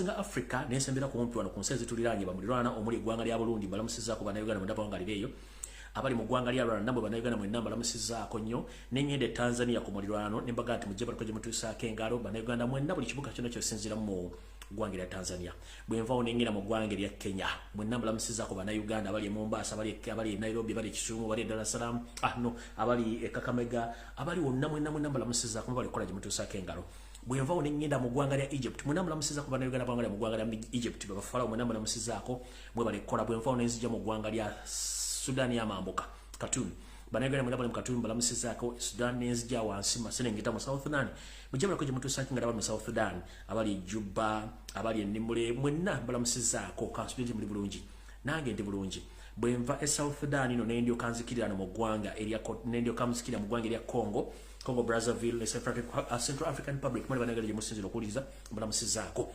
nga Africa nesembera kumpi wano ku nsezi tuliranye bamulirwana omuli eggwanga lya Burundi balamusizaako bannayuganda mwenda bawanga libeeyo abali mu ggwanga lya Rwanda nabo bannayuganda mwenda balamusizaako nnyo n'engende Tanzania ku mulirwano ne mbaga nti mujje balikoje mutuusaako engalo bannayuganda mwenda buli kibuga kyonna kyosinzira mu ggwanga lya Tanzania bwenvaawo n'engenda mu ggwanga lya Kenya mwenna balamusizaako bannayuganda abali e Mombasa abali e Nairobi abali e Kisumu abali e Dar es Salaam abali e Kakamega abali wonna mwenna balamusizaako mubali kukola gye mutuusaako engalo bwenvaawo n'engenda mu ggwanga lya Egypt mwenna balamusizaako bannayuganda bawanga mu ggwanga lya Egypt bafalawo mwenna balamusizaako mwe bali kukola bwenvaawo n'enzija mu ggwanga lya Sudan y'amambuka Khartoum bannayuganda mwenna bali mu Khartoum balamusizaako Sudan n'enzija wansi maserengeta mu South Sudan mujje balikoje mutuusaako engalo abali mu South Sudan abali Juba abali Nimule mwenna balamusizaako kansubiri muli bulungi nange ndi bulungi bwenva e South Sudan ino nendio kanzikirira mu ggwanga nendio kamzikirira mu ggwanga lya Congo Brazzaville Central African Republic mwali banagala gye musinzira okuwuliriza balamusizaako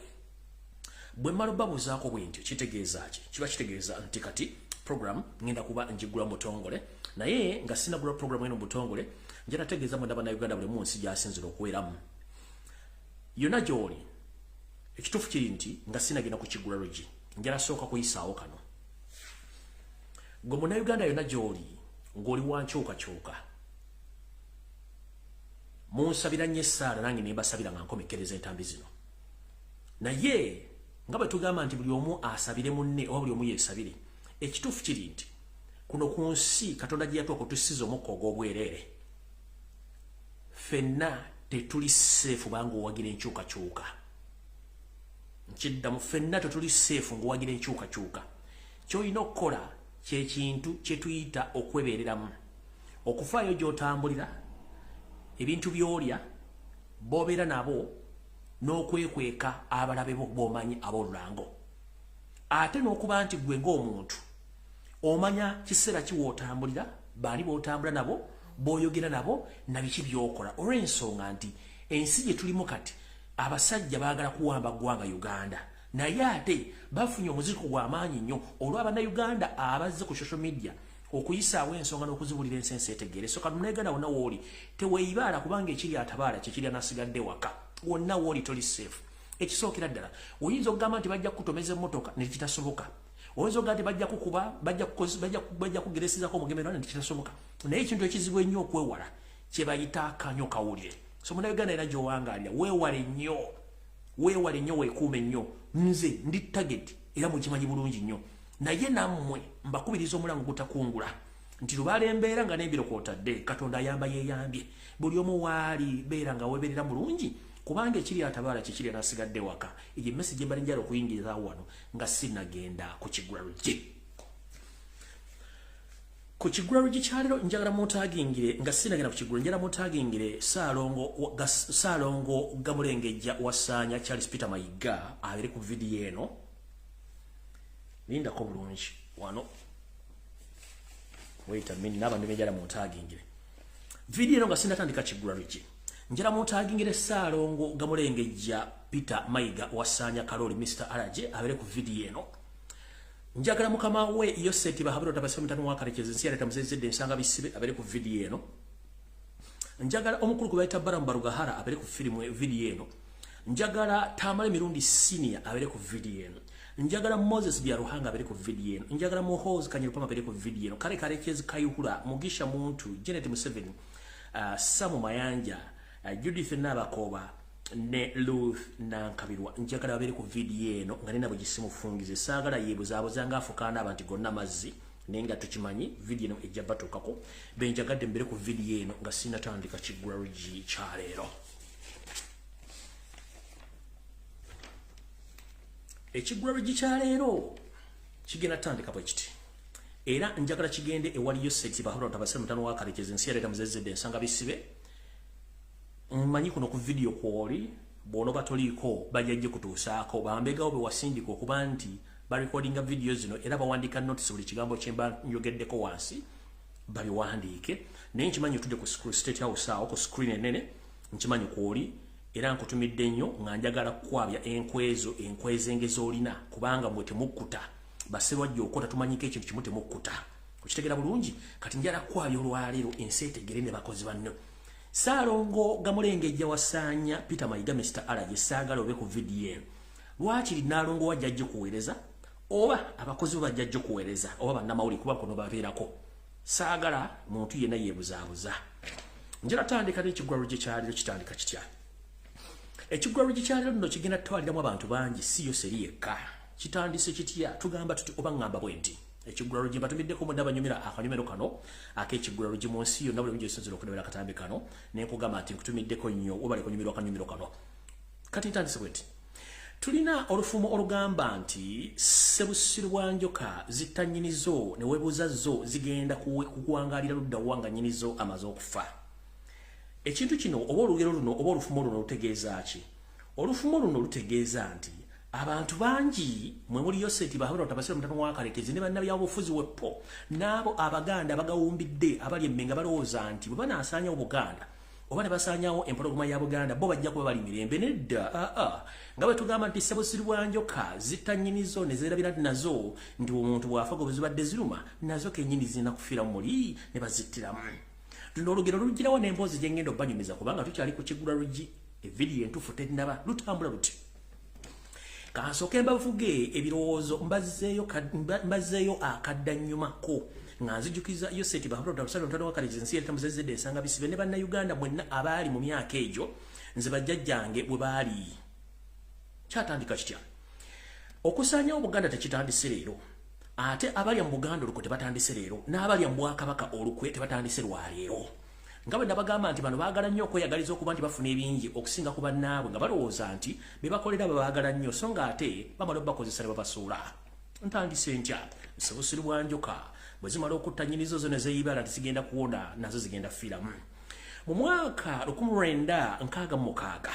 bwe mmala babuzaako bwentyo kitegeeza ki kiba kitegeeza nti kati program ngenda kuba njigula mutongole naye nga sinagula program eno mutongole njana tegeeza mwenda bannayuganda buli munsi gyasinzira okuweramu yonna gy'oli ekituufu kiri nti nga sinagenda kukigula logi njala sooka kuyisaawo kano gwe munnayuganda yonna gy'oli ng'oli wankyukakyuka munsabira nnyo essaala nange ne mbasabira nga nkomekkereza entambi zino naye nga bwe tugamba nti buli omu asabire munne oba buli omu yeesabire ekituufu kiri nti kuno ku nsi Katonda gye yatuwa kutusiza omukka ogw'obwereere ffenna tetuli seefu banga owagira enkyukakyuka nkiddamu ffenna tetuli seefu ng'owagira enkyukakyuka ky'olina okukola kyekintu kye tuyita okwebeereramu okufaayo gy'otambulira ebintu by'olya b'obeera nabo n'okwekweka abalabe bo b'omanyi ab'olulango ate n'okuba nti gwe ng'omuntu omanya kiseera kiwootambulira baani b'otambula nabo b'oyogera nabo na biki by'okola olw'ensonga nti ensi gye tulimu kati abasajja baagala kuwamba ggwanga Uganda naye ate bafunye omuziko gw'amaanyi nnyo olw'abannayuganda abazze ku social media okuyisaawo ensonga n'okuzibulira ensi etegeere so kati munnayuganda wonna wooli teweeyibaala kubanga ekiri atabaala kyekiri anasigadde waka wonna wooli toli seefu ekisookera ddala oyinza okugamba nti bajja kukutomeza emmotoka ne kitasoboka oyinza okugamba nti bajja kukuba bajja kugeresezako omugemerano ne kitasoboka naye ekintu ekizibu ennyo okwewala kye bayita akanyo kawulire so munnayuganda era gy'owangaalira weewale nnyo weekuume nnyo nze ndi target era mukimanyi bulungi nnyo naye nammwe mbakubiriza omulango gutakungula nti lubaala embeera nga n'ebiro kw'otadde Katonda ayamba yeeyambye buli omu waali beera nga weeberera mulungi kubanga ekiri atabaala kikiri anasigadde waka egyo emmesi gye mbali njala okuyingiriza wano nga sinagenda ku kigula lugye ku kigula lugye kyalero njagala mutagingire nga sinagenda ku kigula njala mutagingire Saalongo Gamulengejja Wasaanya Charles Peter Mayiga abere ku vidiyo eno lindako bulungi wano wait a minute n'abantu benjala mutagingire vidiyo eno nga sinatandika kigula lugye njala mutagingire Saalongo Gamulengejja Peter Mayiga Wasaanya Kaloli Mr. Alaje abere ku vidiyo eno njagala mukama we Yoseti bahabiro tabase mutano wakarekeze nsi yaleta muzezedde ensanga bisibe abere ku vidiyo eno njagala omukulu kubaita Baramba Rugahara abere ku vidiyo eno njagala Tamale Mirundi Senior abere ku vidiyo eno njagala Moses Byaruhanga abere ku vidiyo eno njagala Muhoozi Kanyirupama abere ku vidiyo eno kale karekezi Kayuhura Mugisha Muntu Janet Museveni Samu Mayanja Judith Nabakoba ne Ruth Nankabirwa njagala babere ku vidiyo eno nga nina bugisimufungize saagala yeebuzaabuza nga afukaana abantu gonna mazzi nenga tukimanyi vidiyo eno ejja batuukako benjagadde mbere ku vidiyo eno nga sinatandika kigula luggi kyaleero ekigula luggi kyaleero kigenda tandika bwe kiti era njagala kigende ewali Yoseti bahura tabase mutano wakarekeze nsi yaleta muzezedde ensanga bisibe mmanyi kuno ku vidiyo kwoli bono batoliko bajjajje kutuusaako bambegawo be wasindika okuba nti barecordinga vidiyo zino era bawandika notice buli kigambo kyemba njogeddeko wansi babiwandiike naye nkimanyi otudde ku State House awo ku screen enene nkimanyi kwoli era nkutumidde nnyo nga njagala kukwabya enkweze engez'olina kubanga mwe temukkuta basebajja okota tumanyiko ekintu kimu temukkuta kukitegera bulungi kati njala kukwabya olwaleero ensi etegere ne bakozi banno Saalongo Gamulengejja Wasaanya Peter Mayiga Mr. Alaje saagala obe ku vidiyo eno lwaki Nalongo wajja kuweereza oba abakozi bajja kuweereza oba bannamawulire kuba kuno babeerako saagala muntu yenna yeebuzaabuza njala tandika n'ekiggwaro gye kyaliro kitandika kitya ekiggwaro gye kyaliro nno kigenda tutwaliramu abantu bangi si yo seri yekka kitandise kitya tugamba tuti oba ngamba bwenti ekiggwaro gye mbatumiddeko mu ndabanyumira akanyumero kano ak'ekiggwaro gye mu nsi yonna buli mu gyesinzira okulebera akatambi kano nenkugamba nti nkutumiddeko nnyo oba lekunyumirwa akanyumiro kano kati ntandise bwenti tulina olufumo olugamba nti Ssebusirwa Njoka zitanyinizo ne webuuza zo zigenda kukuwangalira ludda wanga nyinizo amaze okufa ekintu kino oba olugero luno oba olufumo luno lutegeeza ki olufumo luno lutegeeza nti abantu bangi mwe muli Yoseti Bahabura tabasira mutano wa Kalekezi ne bannabyabufuzi weppo n'abo Abaganda bagawumbidde abali emmenga balowooza nti bwe banaasaanya Obuganda oba ne basaanyawo empologoma ya Buganda bo bajja kuba bali mirembe nedda nga bwe tugamba nti Ssebusirwa Njoka zitanyinizo ne zeerabira nazo ndi omuntu bw'afa gobe zibadde ziruma nazo kennyini zirina kufiira muli ne bazittiramu luno olugero lugirawo n'emboozi gye ngenda obbanyumiza kubanga tukyali ku kiggula lugi evidiyo entuufu terinaba lutambula luti kansooke mbavuge ebirowoozo mbazzeeyo akaddannyumako nga nzijukiza Yoseti Bahabura Tabasalo Ntano wa Kalekezi ensi yali tamuzezedde ensanga bisibe ne bannayuganda mwenna abaali mu myaka egyo nze bajjajjange bwe baali kyatandika kitya okusaanyawo Buganda tekitandise leero ate abalya mu Buganda olukwe tebatandise leero n'abalya mu Bwakabaka olukwe tebatandise lwaleero nga bwe nabagamba nti bano baagala nnyo okweyagaliza okuba nti bafuna ebingi okusinga ku bannaabwe nga balowooza nti be bakolera babaagala nnyo so nga ate bamala obakozesa ne babasuula ntandise ntya Ssebusirwa Njoka bwe zimala okutta nnyinizo zo ne zeeyibala tizigenda kuwona nazo zigenda fiiramu mu mwaka 1966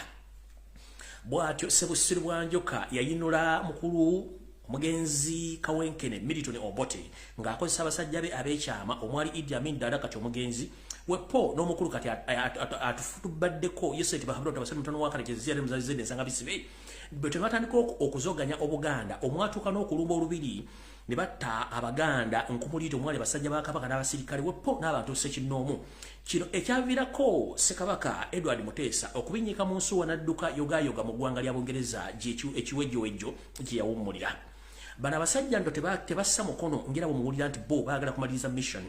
bw'atyo Ssebusirwa Njoka yayinula mukulu omugenzi Kawenkene Milton Obote ng'akozesa abasajja be ab'ekyama omwali Idi Amin Dada kati omugenzi weppo n'omukulu kati atufutubaddeko Yoseti Bahabura Tabasalo Mutano wa Kalekezi yali muzazizedde ensanga bisibe bwe tebatandika okuzoganya Obuganda omwatuuka n'okulumba olubiri ne batta Abaganda nkumulito omwali basajja ba Kabaka n'abasirikale weppo n'abantu Ssekinnoomu kino ekyaviirako Ssekabaka Edward Muteesa okubinnyika mu nsuwa n'adduka yogayoga mu ggwanga lya Bungereza ekiwejjowejjo gye yawummulira bano abasajja ndo tebassa mukono ngera bwemuwulira nti bo baagala kumaliriza mission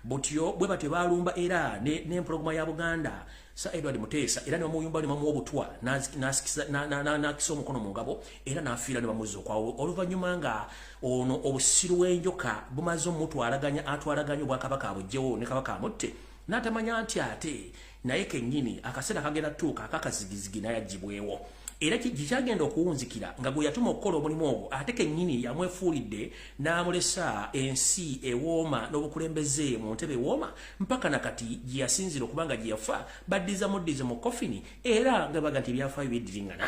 butyo bwe batyo balumba era n'empologoma ya Buganda sa Edward Muteesa era ne bamuyumba ne bamuwa obutwa n'akisa omukono mu ngabo era n'afiira ne bamuzza okwawo oluvannyuma nga ono Obusirwa Njoka bumaze omutwalaganya atwalaganya Obwakabaka abugyewo ne Kabaka amutte n'atamanya nti ate naye kennyini akaseera kagenda tuuka akakazigizigi n'ayagibwewo era kikyagenda okuwunzikira nga gwe yatuma okukola omulimu ogwo ate kennyini yamwefuulidde n'amulesa ensi ewooma n'obukulembeze mu ntebe ewooma mpaka nakati gye yasinzira okuba nga gye yafa baddiza muddize mu kofini era nga baga nti ebyafaayo biddiringana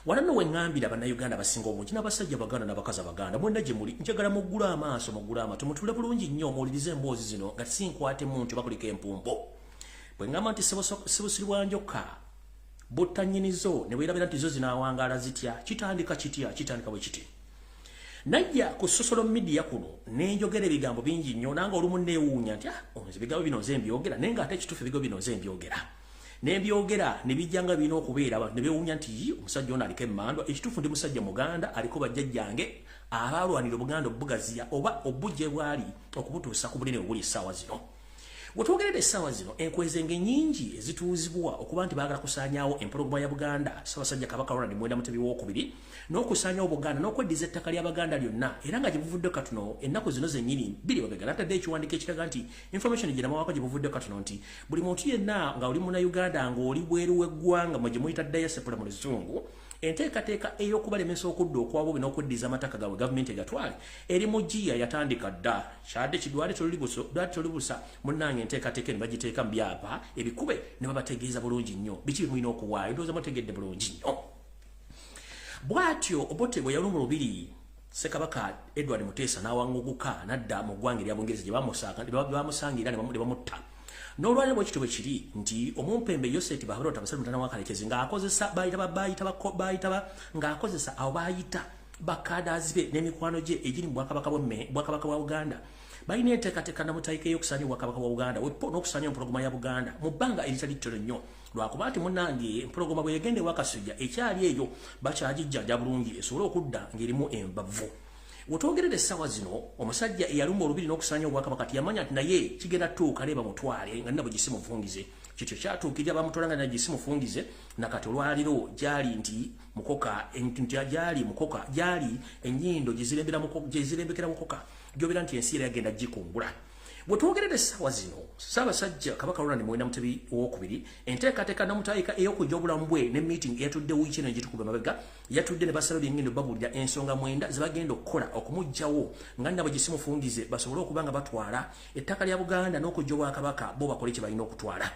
wano nno we ŋŋambira bannayuganda basinga obungi n'abasajja Baganda n'abakazi Abaganda mwenna gye muli njagala muggule amaaso muggule amatu mutule bulungi nnyo muwulirize emboozi zino nga sinkwatemu nti bakuliko empumbo bwe ŋŋamba nti Ssebusirwa Njoka butanyinizo ne weerabira nti zo zinaawangaala zitya kitandika bwe kiti najja ku social media kuno nenjogera ebigambo bingi nnyo nanga olumu neewuunya nti ebigambo bino nze mbyogera naye nga ate ekituufu ebigambo bino nze mbyogera nembyogera ne bijjanga birina okubeera abantu ne beewuunya nti omusajja ono aliko emmandwa ekituufu ndi musajja Muganda aliko bajjajjange abaalwanira Obuganda obugaziya oba obujje bwali okubutuusa ku bunene obuli essaawa zino Wetwogerera essaawa zino enkwezenge nnyingi ezituuzibwa okuba nti baagala kusaanyaawo empologoma ya Buganda Ssaabasajja Kabaka Ronald Mwenda Mutebi II n'okusaanyaawo Buganda n'okweddiza ettaka lya Baganda lyonna era nga gye buvudde katuno ennaku zino zennyini bbiri babega natadde ekiwandiiko ekiraga nti information gye namawako gye buvudde katuno nti buli muntu yenna nga oli Munnayuganda ng'oli bweru w'eggwanga mwe gye muyita diaspora mu Luzungu enteekateeka ey'okubalemesa okudda okwabo bino okweddiza amataka gaabwe gavumenti egatwale eri mu GIA yatandika dda kyadde kidwale tolibusa munnange enteekateeka ne bagiteeka mu byapa ebikube ne babategeeza bulungi nnyo biki bimulina okuwaayo ndowooza mutegedde bulungi nnyo bw'atyo Obote bwe yaluma olubiri Ssekabaka Edward Muteesa n'awanguguka n'adda mu ggwanga erya Bungereza gye bamusangira ne bamutta n'olwaliro bwekityo bwe kiri nti omumpembe Yoseti Bahabura Tabasalo Mutano wa Kalekezi ng'akozesa ng'akozesa abo baayita bakadazi be n'emikwano gye egiri mu Bwakabaka bwa Buganda bayina enteekateeka namutaika y'okusaanya obwakabaka bwa Buganda wepo n'okusaanya empologoma ya Buganda mu bbanga eritali ttono nnyo lwakuba nti munnange empologoma bwe yegenda ewa Kasujja ekyali eyo bakyagijjanja bulungi esobole okudda ng'erimu embavu. Wotwogerera essaawa zino omusajja eyalumba olubiri n'okusaanya obwakabaka tiyamanya nti naye kigenda tuuka leeba mutwale nga nina bwe gisimufungize kityo kyatuukirira bamutwala nga gisimufungize nakati olwaliro gyali nti mukoka gyali mukoka gyali ennyindo gye zirembekera mukoka gyobera nti ensi era yagenda gikungula. Wotwogerera essaawa zino Ssaabasajja Kabaka Ronald Muwenda Mutebi II enteekateeka namutaayika ey'okujja obulamu bwe ne meeting eyatudde wiiki eno egitukuba emabega yatudde ne basala byengendo babuulira ensonga mwenda ze bagenda okukola okumuggyawo nga nabo gisimufungize basobole okuba nga batwala ettaka lya Buganda n'okujja obwakabaka bo bakole kye balina okutwala.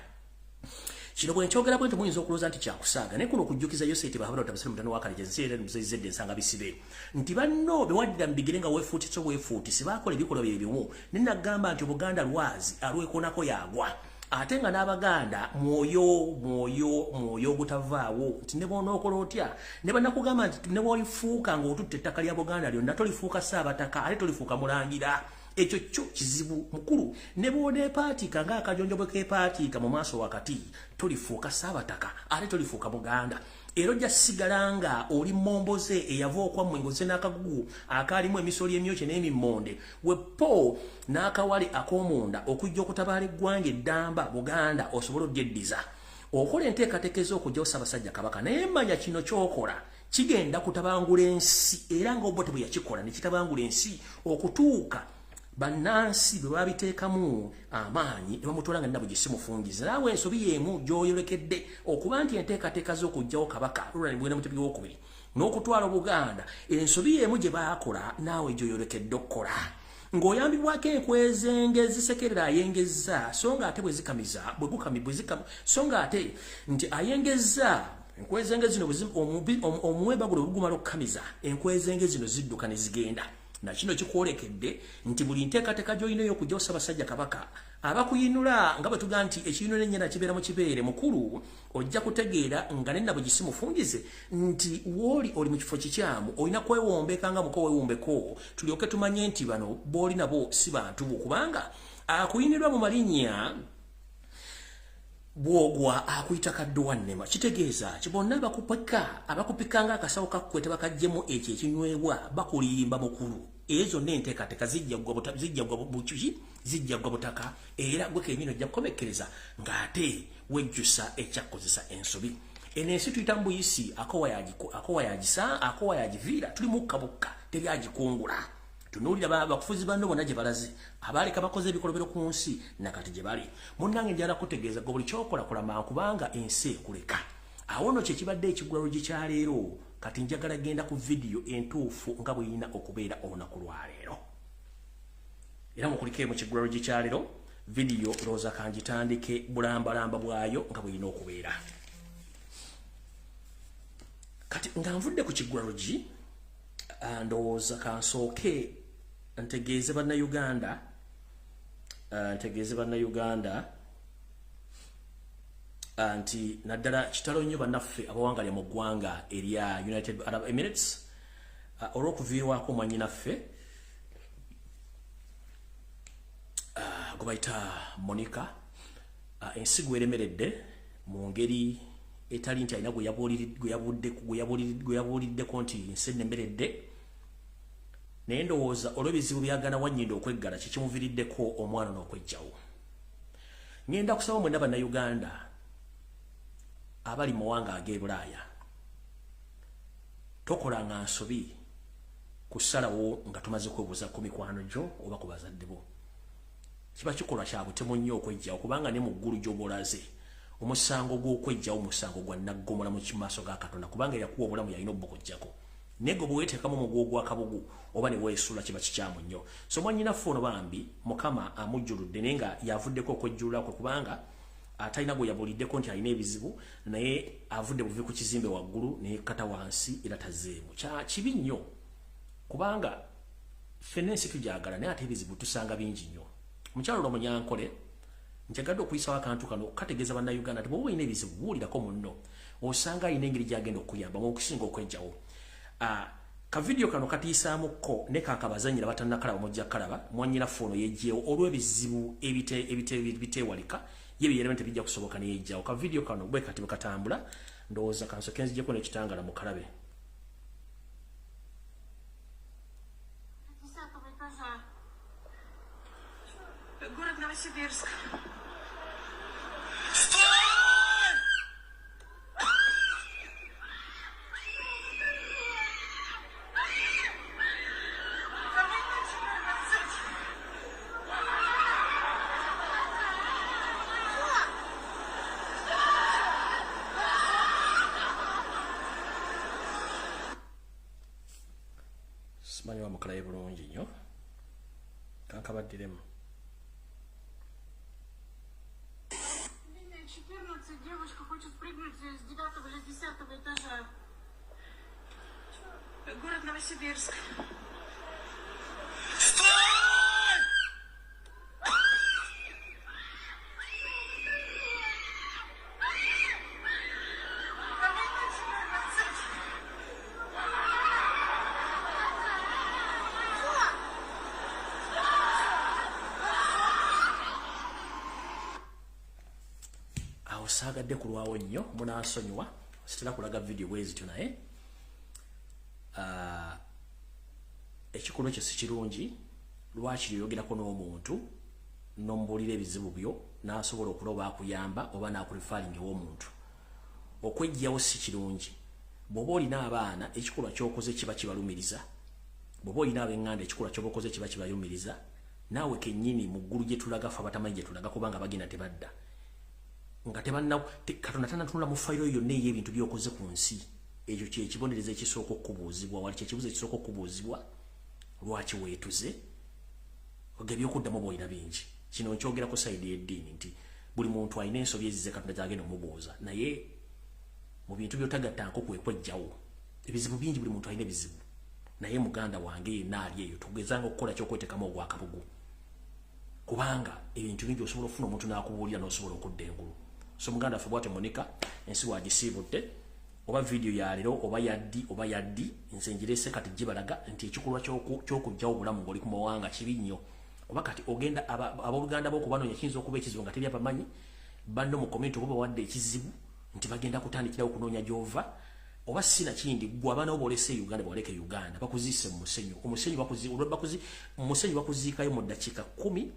Kino bwe nkyogera bwe muyinza okulooza nti kyakusaaga naye kuno okujjukiza Yoseti Bahabula Otabasire Mutano wa Kalejje nsi era muzizedde ensanga bisibe nti banno bewaddira mu bigere nga weefuutitse weefuutise baakola ebikolwa bye bimu ne nagamba nti Obuganda lwazi alwekoonako yagwa ate nga n'Abaganda mwoyo ogutavaawo nti ne bw'onookola otya ne bannakugamba nti ne bw'olifuuka ng'otutte ettaka lya Buganda lyonna tolifuuka Ssaabataka ate tolifuuka Mulangira. Ekyo kyo kizibu mukulu ne bw'oneepaatiika ng'akajonjo bwe keepaatiika mu maaso wakati tolifuuka Ssaabataka ate tolifuuka Buganda. Era ojja sigala nga oli mmomboze eyava okwammwe ng'ozze n'akagugu akaalimu emisolo emyokye n'emimmonde wepo n'akawale ak'omunda okujja okutabaala eggwanga eddamba Buganda osobole odyeddiza okola enteekateeka ez'okujjawo Ssaabasajja Kabaka naye manya kino ky'okola kigenda kutabangula ensi era ng'Obote bwe yakikola ne kitabangula ensi okutuuka bannansi bwe babiteekamu amaanyi ne bamutwala nga nabo gisimufungize naawe ensobi y'emu gy'oyolekedde okuba nti enteekateeka z'okugjawo Kabaka Ronald Muwenda Mutebi II n'okutwala Buganda ensobi y'emu gye baakola naawe gy'oyolekedde okukola ng'oyambibwako enkwezenge zisekerera ayengezza so nga ate bwe zikamiza so nga ate nti ayengezza enkwezenge zino omuwemba guno bugumala okukamiza enkwezenge zino zidduka ne zigenda. Na kino kikwolekedde nti buli nteekateeka gy'olina ey'okujjawo Ssaabasajja Kabaka abakuyinula nga bwe tugaa nti ekiyinula ennyana kibeera mu kibeere mukulu ojja kutegeera nga ne nabo gisimufungize nti wooli oli mu kifo kikyamu olina kwewombeka nga muko weewumbeko tulyoke tumanye nti bano booli nabo si bantu bo kubanga akuyinirwa mu malinnya bwogwa akuyita kaddo wannema kitegeeza kibonna abakupika nga akasawo kakkwete bakajjemu ekyo ekinywebwa bakulimba mukulu ezo n'enteekateeka zijja gwa butaka era gwe kennyini ojja kukomekkereza ng'ate wejjusa ekyakozesa ensobi eno ensi tuyita mu buyisi akowa yagiviira tuli mukkabukka tebyagikungula tunuulira bakufuzi banno bonna gye balaze abaaleka bakoze ebikolobero ku nsi nakati gye bali munnange njala kutegeeza gwe buli kyokola kolama kubanga ensi ekuleka awo nno kyekibadde ekiggulalo gikyaleero kati njagala genda ku vidiyo entuufu nga bweyina okubeera olunaku lwaleero era mukuliko mu kiggulalo gikyaleero vidiyo looza kangitandike bulambalamba bwayo nga bweyina okubeera kati nga nvudde ku kiggulalo gi ndowooza kansooke ntegeeze bannayuganda nti naddala kitalo nnyo bannaffe abawangalya mu ggwanga erya United Arab Emirates olw'okuviirwako mwannyinaffe gwe bayita Monica ensigo eremeredde mu ngeri etali nti alina gwe yabuuliddeko nti nsi ennemeredde naye ndowooza olw'ebizibu byagana Wannyindo okweggala kikimuviiriddeko omwana n'okwejjawo. Ngenda kusaba mwenna bannayuganda abali mu mawanga ag'e Bulaaya tokolanga nsobi kusalawo nga tumaze kwebuuza ku mikwano gyo oba ku bazadde bo kiba kikolwa kya butemu nnyo okwejjawo kubanga ne mu ggulu gy'obolaze omusango gw'okwejjawo musango gwa naggomola mu maaso ga Katonda kubanga yakuwa obulamu yalina obbokojjako nego bwe weeteekamu omugwo gwa kabugu oba ne weesula kiba kikyamu nnyo so mwannyinaffe ono bambi Mukama amujjuludde naye nga yavuddeko okwejjulula kwe kubanga atalina gwe yabuuliddeko nti alina ebizibu naye avudde buvi ku kizimbe waggulu naye kata wansi era tazeemu kya kibi nnyo kubanga ffenna ensi tugyagala naye ate ebizibu tusanga bingi nnyo mukyalo lo Munyankole njagadde okuyisawo akantu kano kategeeza bannayuganda nti bw'oba olina ebizibu buulirako munno osanga alina engeri gy'agenda okuyambamu okusinga okwejjawo Ka video kano katiisaamuko ne kakabazanyira batannakalaba mujja kalaba mwanyira fono yejjeewo olw'ebizibu ebiteewalika yebi element bijja kusoboka ne yejjawo. Ka video kano bwe kati bukatambula ndowooza kanso kenzijjeko n'ekitangala mu kalabe. Город Новосибирск. Simanyi wa mukalaye bulungi nnyo. Kankabaddiremu. 14, девушка хочет прыгнуть с 9 или 10 этажа. Город Новосибирск. Saagadde kulwawo nnyo munaasonyiwa sitera kulaga video bwezityo naye ekikulu kye si kirungi lwaki yogerako n'omuntu n'ombuulira ebizibu byo n'asobola okuloba akuyamba oba n'akulifalinga ew'omuntu. Okwejjawo si kirungi. Bw'oba olina abaana ekikolwa ky'okoze kiba kibalumiriza, bw'oba olina ab'eŋŋanda ekikolwa ky'oba okoze kiba kibayumiriza, naawe kennyini mu ggulu gye tulaga ffe abatamanyi gye tulaga kubanga bagenda tebadda. Nga tebanna Katonda tannatunula mu fayiro yonna ey'ebintu by'okoze ku nsi. Ekyo kye kibonereza ekisooka okubuuzibwa, wali kye kibuuzo ekisooka okubuuzibwa lwaki weetuze eby'okuddamu bw'olina bingi. Kino nkyogerako sayidi y'eddiini nti buli muntu alina ensobi ezize Katonda gy'agenda omubuuza, naye mu bintu by'otagattako kwe kwejjawo. Ebizibu bingi, buli muntu alina ebizibu, naye muganda wange yenna ali eyo tugezanga okukola ky'okweteekamu ogwakabugu, kubanga ebintu bingi osobola okufuna omuntu n'akubuulira n'osobola okudda engulu. So muganda waffe bw'atyo Monica ensi wagisiibudde, oba video ya leero oba yaddi nze njirese kati gibalaga nti ekikolwa ky'okugyawo obulamu ng'oli ku mawanga kibi nnyo. Oba kati ogenda abooluganda b'okubanoonya kiyinza okuba ekizibu nga teri abamanyi banno mu komenti oba bawadde ekizibu nti bagenda kutandikirawo okunoonya gy'ova, oba sina kindi gwe abaana bo b'olese Uganda bawaleke Uganda bakuziise mu musenyu. Umusenyu bakuziikayo mu ddakiika 10,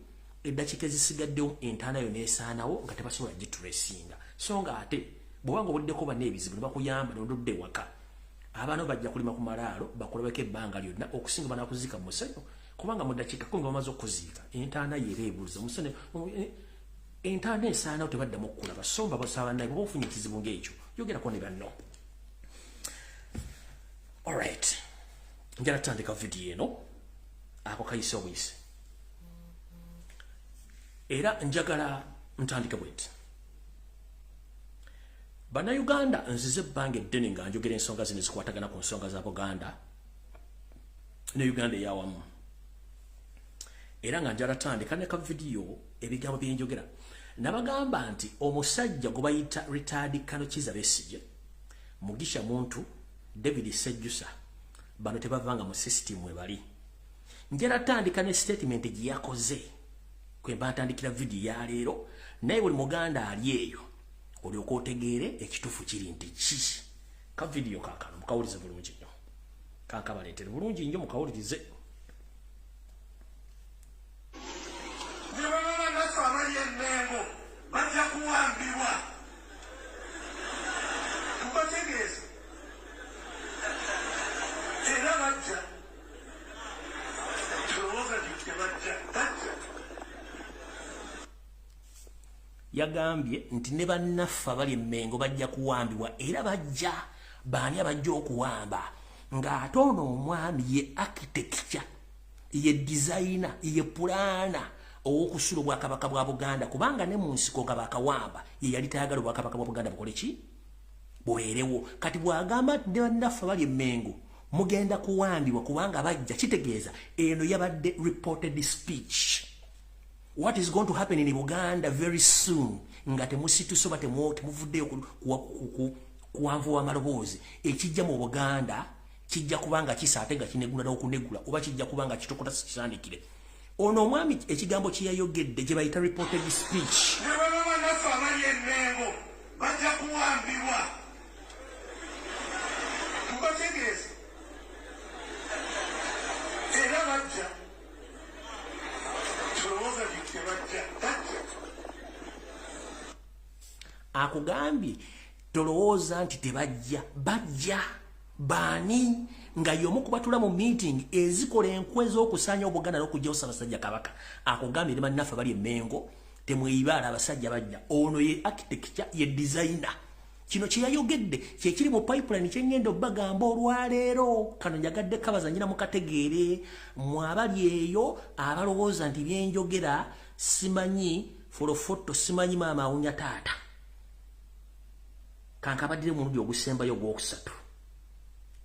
eddakiika ezisigaddewo entaana yo neesaanawo nga tebasobola gitulesinga. So nga ate bw'obanga obuddeko banna ebizibu ne bakuyamba n'ododde ewaka, abaana bajja kulima ku malaalo bakulabeko ebbanga lyonna okusinga banaakuziika mu musenyu, kubanga mu ddakiika 10 bamaze okuziika entaana yo era ebuuliza omusenyu. Entaana esaanawo tebaddamu okkulaba. So babasaabanaye bw'oba ofunye ekizibu ng'ekyo yogerako ne banno. Alright, njala tutandika video eno ako kayise obuyise. Era njagala ntandike bweti. Bannayuganda nzize ebbanga eddene nga njogera ensonga zino zikwatagana ku nsonga za Buganda ne Uganda eyawamu. Era nga njala tandika ne ka video ebigambo bye njogera. Nabagamba nti omusajja gwe bayita Retired Colonel Kizza Besigye, Mugisha Muntu, David Sejjusa, bano tebavanga mu system we bali. Njala tandika ne statement gye yakoze kwe batandikira video ya leero, naye buli muganda ali eyo olyoka otegeere ekituufu kiri nti ki. Ka video kaakano mukawulize bulungi nnyo, kankabaleetere bulungi nnyo mukawulirize. Bajja kuwambibwa kubategeeza era bajja tulowooza nti tebajja Yagambye nti ne bannaffe abali Mmengo bajja kuwambibwa era bajja. Baani abajja okuwamba? Ng'ate ono omwami ye architecture, ye designer, ye pulaana owokusula obwakabaka bwa Buganda, kubanga ne mu nsiko nga bakawamba ye yali tayagala obwakabaka bwa Buganda bukole ki? Buweerewo. Kati bw'agamba nti ne bannaffe abali Mmengo mugenda kuwambibwa kubanga bajja, kitegeeza eno yabadde reported speech. What is going to happen in Uganda very soon? Nga temusituso ba temuvuddeyo kuwanvuwa amaloboozi. Ekijja mu Buganda kijja kubanga kisaate nga kinegula n'okunegula oba kijja kubanga kitokota kitandikire ono omwami ekigambo kye yayogedde gye bayita reported speech ne baba bannaffe abali Mengo bajja kuwambibwa tubategeeze era bajja tulowooza nti tebajja akugambye tolowooza nti tebajja bajja baani nga y'omu kubatula mu meeting ezikola enkwe z'okusaanya Obuganda n'okugyawo Ssaabasajja Kabaka akugambye ne bannaffe bali Mengo temweyibaala abasajja bajja ono ye architecture ye designer kino kye yayogedde kye kiri mu pipeline kye ngenda obbagamba olwaleero kano njagadde kabazanyira mu kategeere mwabali eyo abalowooza nti byenjogera simanyi folofoto simanyi maama awunya taata kankabadire mulundi ogusembayo ogwokusatu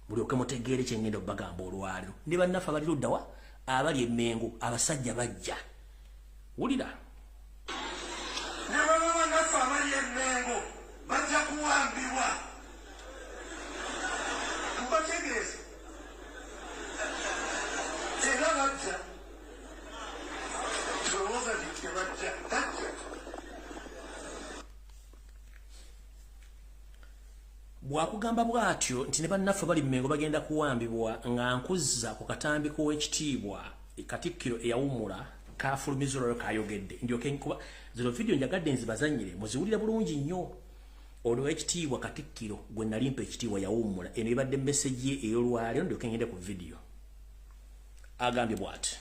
mulyoke mutegeere kye ngenda obbagamba olwaleero ne bannaffe abali luddawa abali Mengo abasajja bajja wulira ne baba bannaffe abali Mengo bajja kuwambibwa tubategeeze era bajja tulowooza nti tebajja bwakugamba bwatyo nti ne bannaffe bali Mengo bagenda kuwambibwa nga nkuzza ku katambi k'owekitiibwa Katikkiro eyawummula kafulumizolo kayogedde ndyoke nkuba zino video njagadde nzibazanyire muziwulire bulungi nnyo olw'ekitiibwa Katikkiro gwe nali mpa ekitiibwa yawummula eno ebadde message ye ey'olwaleero ndyoke ngende ku video agambye bw'ati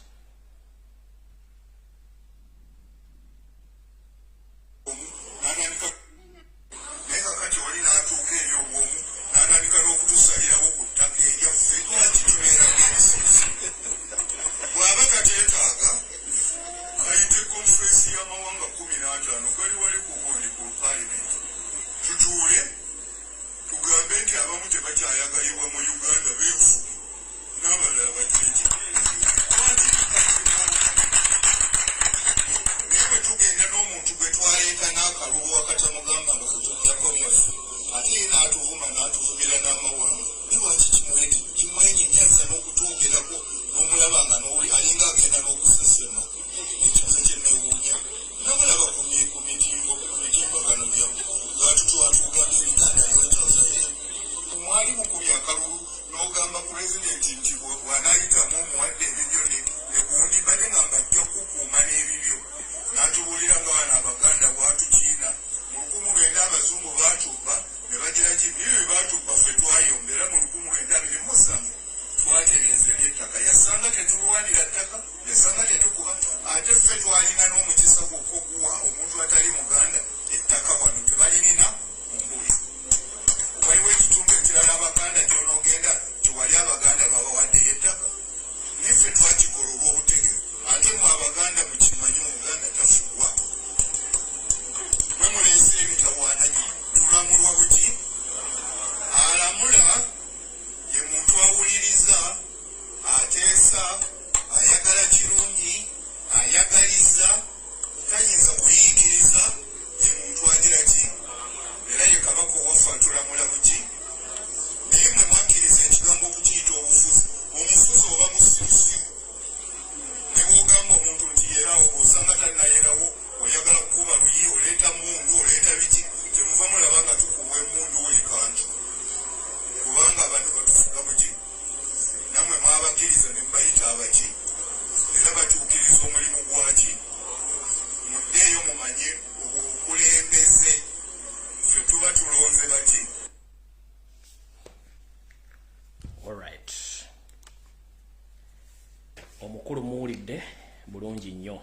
omukulu muwulidde bulungi nnyo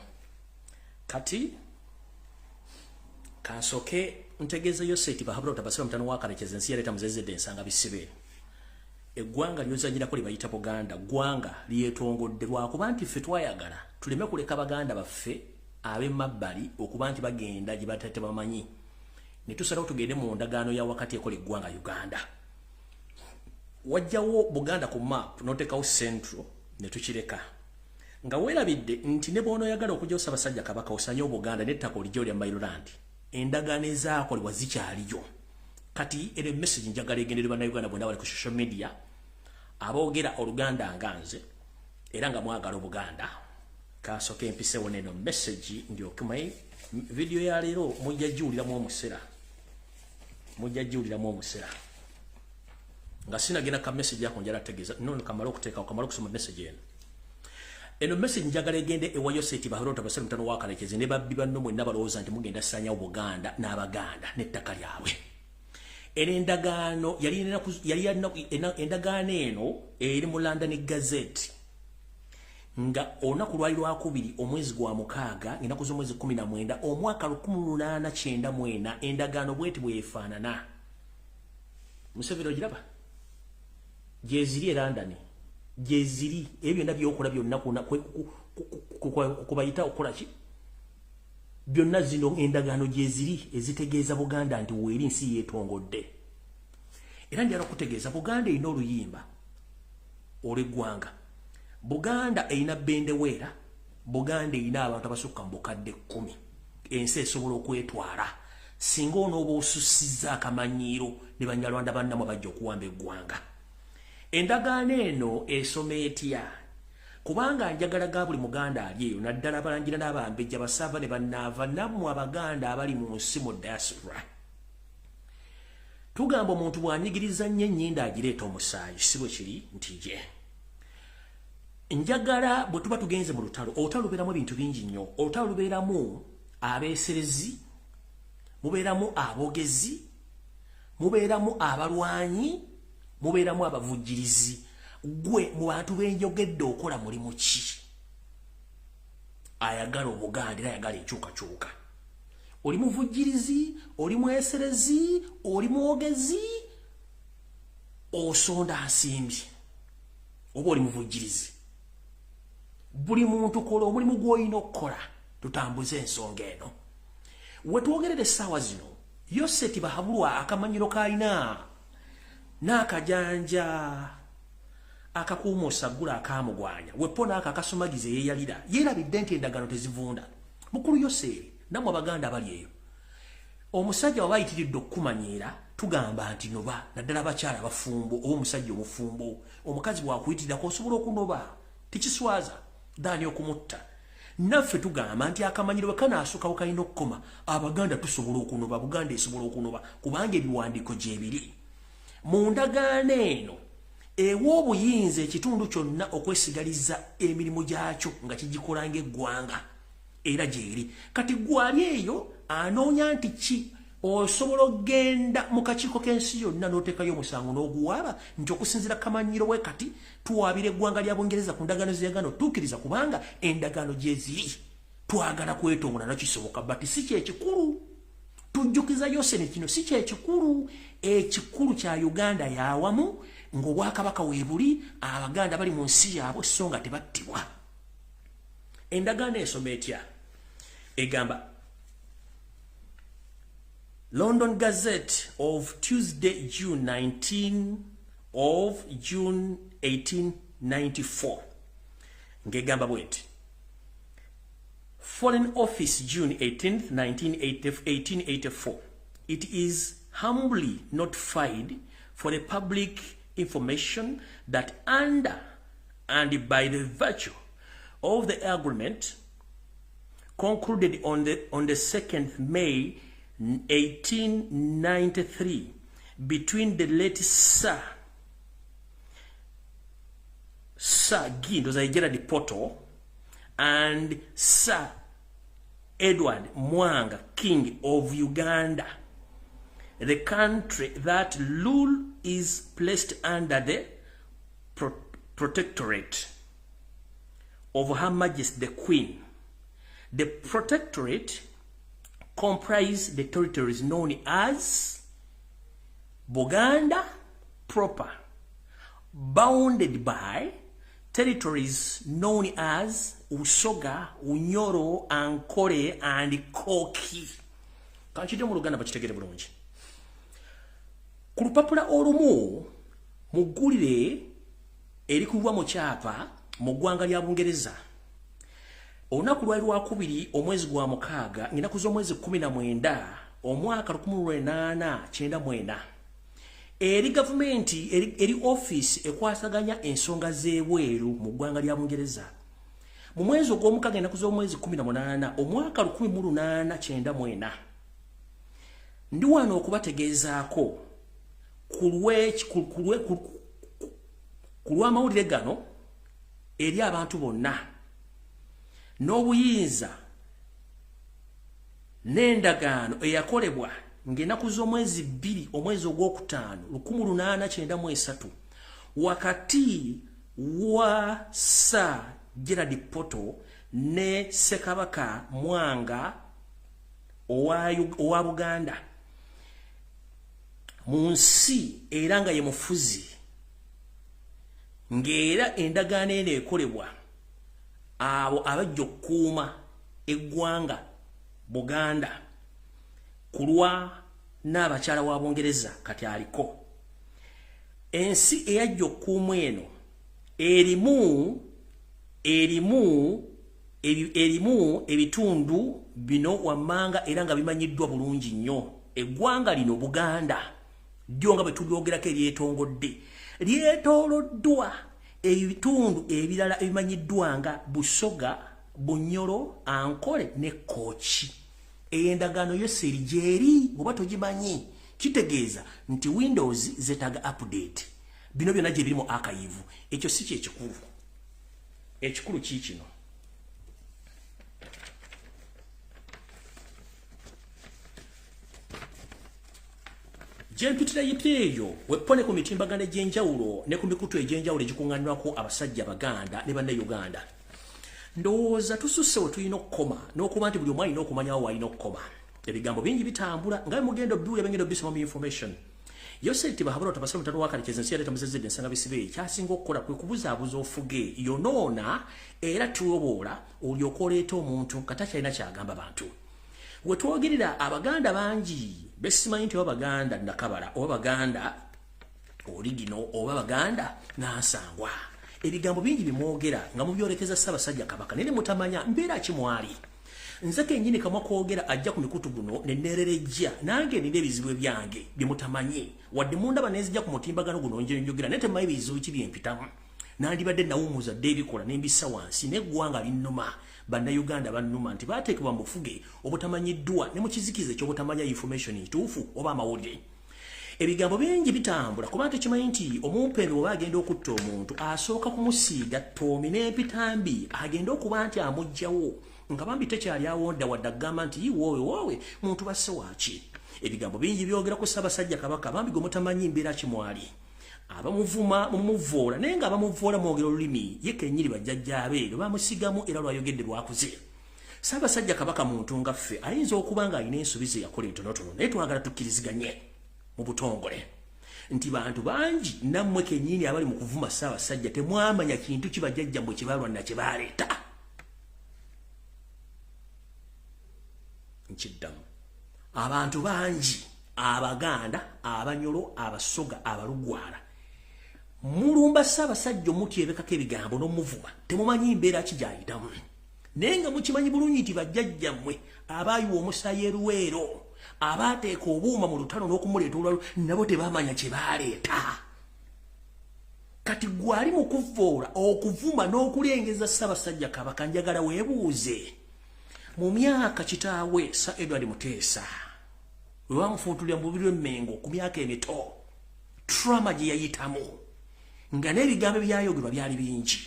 kati kansoke ntegezeyo seti bahabula tabasira mutano wakalekeza ensi yaleta muzezedde ensanga bisibe eggwanga lyozanyirako libayita Buganda gwanga lyetongodde lwakuba nti ffe twayagala tuleme kuleka baganda baffe ab'emabbali okuba nti bagenda gye batate bamanyi ne tusalawo tugende mu ndagaano ya wakati ekola eggwanga Uganda wajjawo Buganda ku map notekawo central ne tukireka nga weerabidde nti ne bwono oyagala okujja Ssaabasajja Kabaka osanye Buganda n'ettaka olijjo lya Mailoland endagaano ezaakolebwa zikyaliyo kati ere message njagala egenderera Bannayuganda bonna bali ku social media aboogera oluganda nganze era nga mwagala Obuganda kasoke mpisewo neno message ndio kumayi video ya leero mujja juliramu omusera nga sinagenda ka message yako njala tegeza nono kamala kusoma message eno message njagala egende ewa Yoseti Bahorota basali mutano wakalekeze ne babbi banno mwenna balowooza nti mugenda sanya Obuganda n'Abaganda n'ettaka lyabwe. Endagaano yali endagaano eno eri mu London Gazette nga olunaku lwali lwakubiri omwezi gwa mukaaga ennaku z'omwezi 19 omwaka 1894 endagaano bweti bwefaanana. Museveni ogiraba gyeziri e London gyeziri ebyo byonna byokola byonna kubayita okola ki byonna zino endagaano gyeziri ezitegeeza Buganda nti weeri nsi yeetongodde. Era njala kutegeeza Buganda erina oluyimba olw'eggwanga. Buganda erina bendeweera. Buganda erina abantu abasukka mu bukadde 10. Ensi esobola okwetwala singa onooba osussizza akamanyiiro ne Banyarwanda bannamu bajja okuwamba eggwanga. Endagaano eno esoma etya? Kubanga njagala ga buli Muganda ali eyo naddala abalangira n'abambejja basava ne bannaava nammwe Abaganda abali mu nsi mu diaspora. Tugamba omuntu bw'anyigiriza nnyo ennyinda agireeta omusaayi si bwe kiri nti je. Njagala bwe tuba tugenze mu lutalo olutalo lubeeramu ebintu bingi nnyo. Olutalo lubeeramu abeeserezi, mubeeramu aboogezi, mubeeramu abalwanyi, mubeeramu abavujjirizi. Gwe mu bantu benjogedde okola mulimu ki? Ayagala Obuganda era ayagala enkyukakyuka. Oli muvujjirizi, oli mweserezi, oli mwogezi, osonda nsimbi. Oba oli muvujjirizi. Buli muntu kola omulimu gw'olina okukola. Tutambuze ensonga eno. We twogerera essaawa zino Yoseti Bahabulwa akamanyiro k'alina n'akajanja akakuuma osagula akamugwanya wepona akakasumagize yeeyalira yeerabidde nti endagaano tezivunda. Mukulu Yoseri nammwe Abaganda abali eyo omusajja waba ayitiridde okukumanyiira tugamba nti noba naddala abakyala abafumbo oba omusajja omufumbo omukazi bw'akuyitirirako osobola okunoba tikiswaza daani okumutta. Naffe tugamba nti akamanyiro bwe kanaasukawo kalina okukoma Abaganda tusobola okunoba Buganda esobola okunoba kubanga ebiwandiiko gyebiri. Mu ndagaano eno ew'obuyinza ekitundu kyonna okwesigaliza emirimu gyakyo nga kigikola ng'eggwanga era gyeri. Kati gwali eyo anoonya nti ki osobola okgenda mu kakiiko k'ensi yonna n'oteekayo omusango n'oguwaaba nti okusinziira kamanyiro we kati tuwaabira eggwanga lya Bungereza ku ndagaano zeegano tuukiriza kubanga endagaano gyeziri. Twagala kwetongola nakisoboka bati si kyekikulu. Tujjukiza Yoseni kino si kyekikulu. Ekikulu kya Uganda yawamu ng'Obwakabaka weebuli Abaganda bali mu nsi yaabwe so nga tebattibwa. Endagaano esoma etya? Egamba London Gazette of Tuesday, June 1894. Ngegamba bweti. Foreign Office, June 18th, 1884. It is humbly notified for the public information that under and by the virtue of the agreement concluded on the 2nd May 1893 between the late Sir Gindo Gerard Poto and Sir Edward Mwanga, King of Uganda, the country that rule is placed under the protectorate of Her Majesty the Queen. The protectorate comprise the territories known as Buganda proper, bounded by territories known as Usoga, Unyoro, Ankole, and Koki. Kanchite mu Luganda bakitegere bulungi. Ku lupapula olumu muggulire erikubwa mu kyapa mu ggwanga lya Bungereza. Olunaku lwali lwakubiri omwezi gwa mukaaga ennaku z'omwezi 19 omwaka 1894 eri government eri office ekwasaganya ensonga z'ebweru mu ggwanga lya Bungereza mu mwezi ogw'omukaaga ennaku z'omwezi 18 omwaka 1894 ndi wano okubategeezaako ku lw'amawulire gano eri abantu bonna n'obuyinza n'endagaano eyakolebwa ng'ennaku z'omwezi 2 omwezi ogw'okutaano 1893 wakati wa Sir Gerard Poto ne Ssekabaka Mwanga owa Buganda mu nsi era nga ye mufuzi ng'era endagaano eno ekolebwa abo abajja okukuuma eggwanga Buganda kulwa n'abakyala wa Bungereza kati aliko ensi eyajja okukuuma eno erimu ebitundu bino wammanga era nga bimanyiddwa bulungi nnyo eggwanga lino Buganda ddyo nga bwe tulyogerako eryetongodde lyetooloddwa ebitundu ebirala ebimanyiddwa nga Busoga, Bunyoro, Ankole ne Kooki. Endagaano yo seri gyeri bw'oba togimanyi kitegeeza nti Windows zetaaga update. Bino byonna gye biri mu archive. Ekyo si kyekikulu. Ekikulu kiikino. Jempitira yipeeyo wepone ku mitimbagano egy'enjawulo ne ku mikutu egy'enjawulo egikuŋŋaanirwako abasajja Baganda ne Bannayuganda. Ndowooza tususse we tulina okukoma n'okuba nti buli omu alina okumanyawo w'alina okukoma. Ebigambo bingi bitambula nga mugenda obiwulira bengenda obisoma mu information. Yoseti bahabula otabasala mutano wakalikeza ensi yaleeta musezedde ensanga bisibe kyasinga okukola kwe kubuzaabuza ofuge yonoona era tuwoboola olyoka oleeta omuntu katakyalina kyagamba bantu. We twogerera Abaganda bangi besimanyi nti Abaganda nakabala oba Baganda origino oba Baganda nansangwa. Ebigambo bingi bimwogera nga mubyolekeza Ssaabasajja Kabaka nene mutamanya mbeera kimwali. Nze kennyini kamwa kwogera ajja ku mikutu guno ne neererejja nange nina ebizibu ebyange bye mutamanyi wadde mundaba neezijja ku mutimbagano guno njogera naye temanyi bizibu ki byempitamu. Nandibadde nawumuza dde ebikola n'embissa wansi n'eggwanga linnuma. Bannayuganda bannuma nti baateekebwa mu bufuge obutamanyiddwa ne mu kizikiza ekyobutamanya information ntuufu oba amawulire. Ebigambo bingi bitambula kuba tekimanyi nti omumpembe bw'oba agenda okutta omuntu asooka kumusiiga ttoomi n'empitambi agenda okuba nti amuggyawo nga bambi tekyali awonda wadde agamba nti woowe muntu basse waaki. Ebigambo bingi byogera ku Ssaabasajja Kabaka bambi gwe mutamanyi mbeera kimwali. Abamuvuma mumuvoola naye nga abamuvoola mwogera olulimi ye kennyini bajjajjaabe lwe bamusigamu era lwayogedde lwakuze. Ssaabasajja Kabaka muntu nga ffe ayinza okuba nga alina ensobi ze yakola entonotono naye twagala tukkiriziganye mu butongole nti bantu bangi nammwe kennyini abali mu kuvuma Ssaabasajja temwamanya kintu kibajjajjammwe kye balwanna kye baaleeta. Nkiddamu abantu bangi Abaganda, Abanyoro, Abasoga, Abalugwala mulumba Ssaabasajja omutyebekako ebigambo n'omuvuma temumanyi mbeera ki gy'ayitamu naye nga mukimanyi bulungi nti bajjajjammwe abaayiwa omusaayi eruweero abaateeka obuuma mu lutalo n'okumuleeta olwalo nabo tebaamanya kye baaleeta. Kati gwali mu kuvvoola okuvuma n'okulengeza Ssaabasajja Kabaka njagala weebuuze mu myaka kitaawe Sir Edward Muteesa we bamufuutulira mu bubiri w'Emmengo ku myaka emito trauma gye yayitamu nga n'ebigambo byayogerwa byali bingi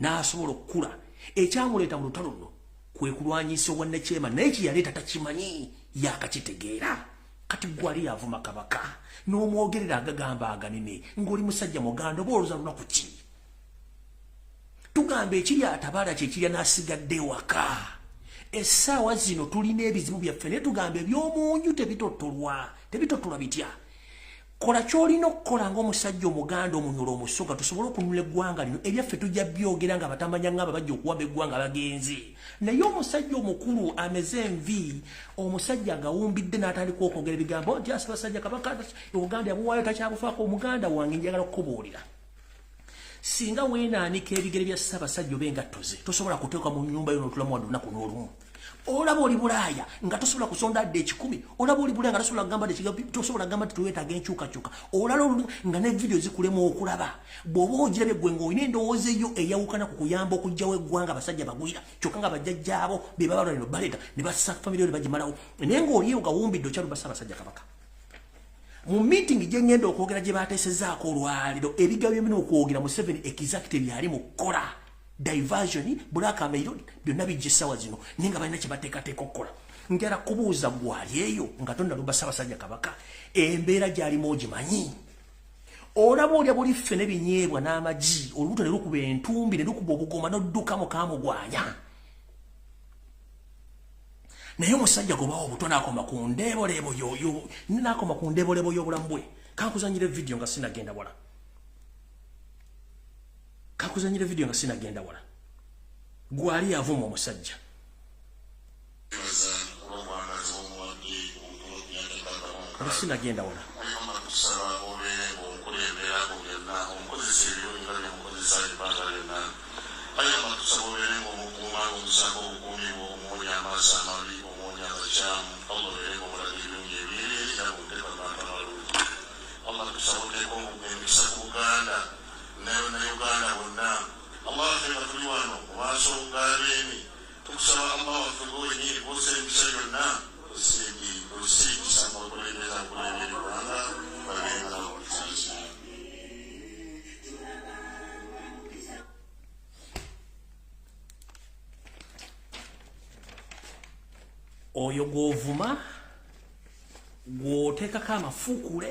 n'asobola okukula ekyamuleeta mu lutalo luno kwe kulwanyisa obwannakyema naye kye yaleeta takimanyi yakakitegeera. Kati gwali yavuma Kabaka n'omwogerera agagamba aganene ng'oli musajja muganda oba oluza lunaku ki. Tugamba ekiri atabaala kyekirya n'asigadde ewaka. Essaawa zino tulina ebizibu byaffe naye tugamba eby'omunju tebitottolwa bitya. Kola ky'olina okukola ng'omusajja omuganda Omunyoro Omusoga tusobole okununula eggwanga lino ebyaffe tujja byogera nga batamanya ng'abo bajja okuwamba eggwanga bagenzi. Naye omusajja omukulu ameze envi omusajja agawumbidde n'atandika okwogera ebigambo nti Ssaabasajja Kabaka Uganda yabuwaayo takyabufaako omuganda wange njagala okukubuulira. Singa weenaanika ebigere bya Ssaabasajja oba engatto ze tosobola kuteeka mu nnyumba yo n'otulamu wadde olunaku n'olumu. olaba oli Bulaaya nga tosobola kusonda adde 10 olaba oli Bulaaya nga tosobola kugamba tosobola kugamba tuwetaaga enkyukakyuka olala nga ne video zikulemu okulaba bw'oba ogirabye gwe ng'olina endowooza eyo eyawukana ku kuyamba okugyawo eggwanga abasajja bagwira kyokka nga bajjajjaabo be baba balino baleeta ne bassa famire ne bagimalawo naye ng'oliyo gawumbidde okyalubasa abasajja kabaka mu meeting gye ngenda okwogera gye baateesezaako olwaliro ebigabo byomina okwogera mu 7 executive yali mu kukola diversion Black Mailon byonna bijja essaawa zino naye nga balina kye bateekateeka okukola njala kubuuza gwali eyo nga tonnalubasa abasajja kabaka embeera gyalimu ogimanyi olaba olya buli ffe n'ebinyeebwa n'amagi olubuto ne lukuba entumbi ne lukuba obugoma n'odduka mukaamugwanya naye omusajja gobawo obuto n'akoma ku ndeebolebo y'obulamu bwe kankuzanyira video nga sinagenda wala gwali yavuma omusajja nga sinagenda wala oyo gw'ovuma gw'oteekako amafuukule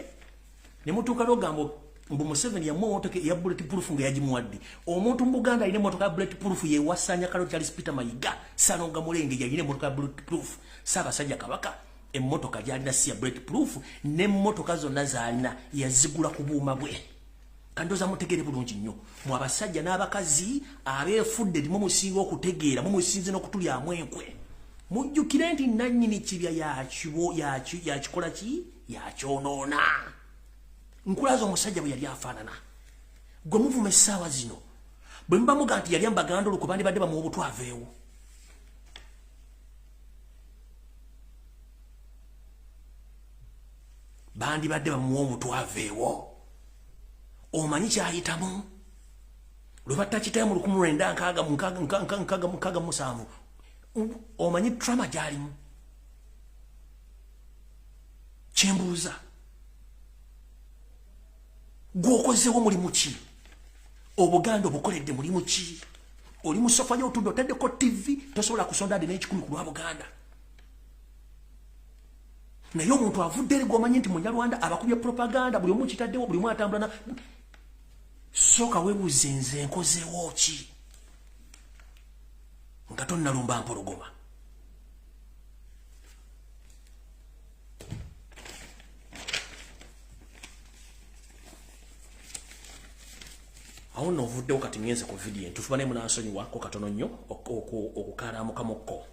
ne mutuuka n'ogamba mbu Museveni yamuwa motoka ya bulletproof nga yagimuwadde omuntu mu Buganda alina motoka ya bulletproof yewasanya Kalo Charles Peter Mayiga Sanonga Mulenge yalina motoka ya bulletproof Ssaabasajja Kabaka emmotoka gyalina si ya bulletproof n'emmotoka zonna zaalina yazigula ku buuma bwe kandoza mutegere bulungi nnyo mu abasajja n'abakazi abeefudde limu musinga okutegeera mu musinze n'okutulyamu enkwe mujjukire nti nannyini kibya yakikola ki yakyonoona nkulaza omusajja bwe yali afaanana gwe muvuma essaawa zino bwe muba muga nti yali ambaganda olwo kubandi badde bamuwa obutwaveewo bandi badde bamuwa obutwaveewo omanyi kyayitamu lwe battakitayo mu 1967 omanyi trama gyalimu kyembuuza gwokozeewo mulimu ki obuganda obukoledde mulimu ki oli mu sofa y'otudde otaddeko TV tosobola kusonda adde n'ekikumi ku lwa Buganda naye omuntu avudde eri gw'omanyi nti munyarwanda abakubye propaganda buli omu kitaddewo buli omu atambula na sooka weebuuze nze nkozeewo ki nga tonnalumba mpologoma awo novuddewo kati ngenze ku video entufuba naye munansonyiwako katono nnyo okukalamukkamukko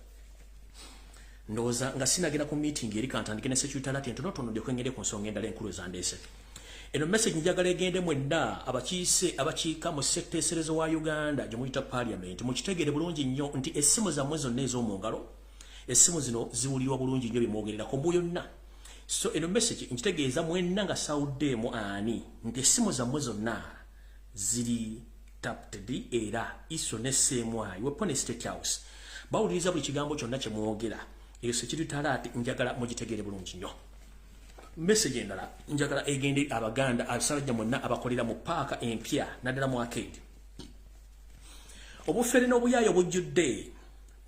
ndowooza nga sinagenda ku meeting eri kantandike ne security alert entonotono ndyoke ngende ku nsonga endala enkulu ezandeese eno message njagala egende mwenna abakiika mu sekta eserezo wa Uganda gye muyita parliament mukitegeere bulungi nnyo nti essimu zammwe zonna ez'omu ngalo essimu zino ziwulirwa bulungi nnyo bimwogererako mbu yonna so eno message nkitegeeza mwenna nga sawuddeemu ani nti essimu zammwe zonna ziri tapped era iso ne seemwayi wepone State House bawuliriza buli kigambo kyonna kye mwogera eyo security alert njagala mugitegeere bulungi nnyo message endala njagala egende abaganda abasajja mwenna abakolera mu paaka empya naddala mu arcade obufere n'obuyaayo bujjudde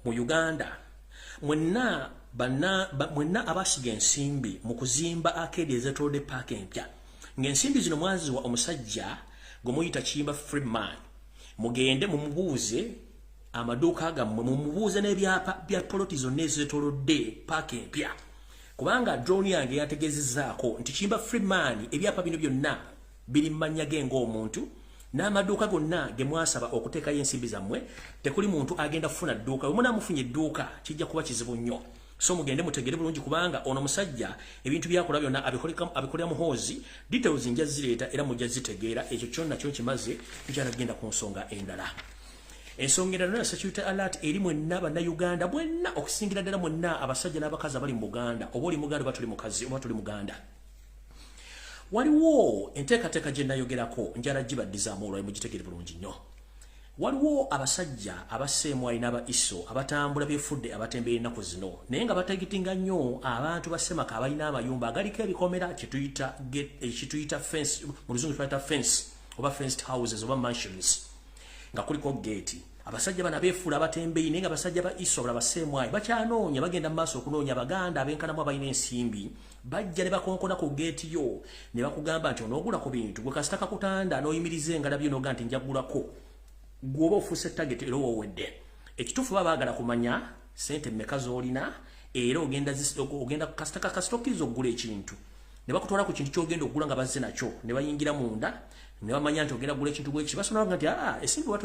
mu Uganda mwenna abasiga ensimbi mu kuzimba arcade ezetolodde paaka empya ng'ensimbi zino mwaziwa omusajja gwe muyita Kiyimba Freeman mugende mumubuuze amaduuka gammwe mumubuuze n'ebyapa bya poloti zonna ezetolodde paaka empya kubanga drone yange yategezezzaako nti Kiyimba Freeman ebyapa bino byonna biri mmanya ge ng'omuntu n'amaduuka gonna ge mwasaba okuteekayo ensimbi zammwe tekuli muntu agenda kufuna dduuka bwe munaamufunye edduuka kijja kuba kizibu nnyo so mugende mutegere bulungi kubanga ono musajja ebintu byakola byonna abikolera muhoozi details nja zireeta era mujja zitegeera ekyo kyonna kyo kimaze nkyala genda ku nsonga endala ensongera na security alert eri mwenna bannayuganda mwenna okusingira ddala mwenna abasajja n'abakazi abali mu Buganda oba oli muganda oba tuli mukazi oba tuli muganda. Waliwo enteekateeka gye nayogerako njala gibaddizaamu olwayo mugitegere bulungi nnyo. Waliwo abasajja abaseemwayi n'aba-ISO abatambula byefudde abatembeera ennaku zino naye nga bategitinga nnyo abantu basemaka abalina amayumba agaliko ebikomera kituyita fence mu luzungu tuyita fence oba fenced houses oba mansions nga kuliko gate. Abasajja bana beefuula abatembeeyi naye nga abasajja ba-ISO bala baseemwayi bakyanoonya bagenda mu maaso okunoonya Abaganda abenkanamu abalina ensimbi bajja ne bakonkona ku gate yo ne bakugamba nti onoogula ku bintu gwe kasita kakutanda n'oyimiriza engala byo n'oga nti njagulako gwoba ofuuse target era owedde. Ekituufu baba baagala kumanya sente mmeka z'olina era ogenda kasita okkiriza okugula ekintu ne bakutwala ku kintu ky'ogenda okugula nga bazze nakyo ne bayingira munda ne bamanya nti ogenda kugula ekintu bweki basonanga nti ensimbi oba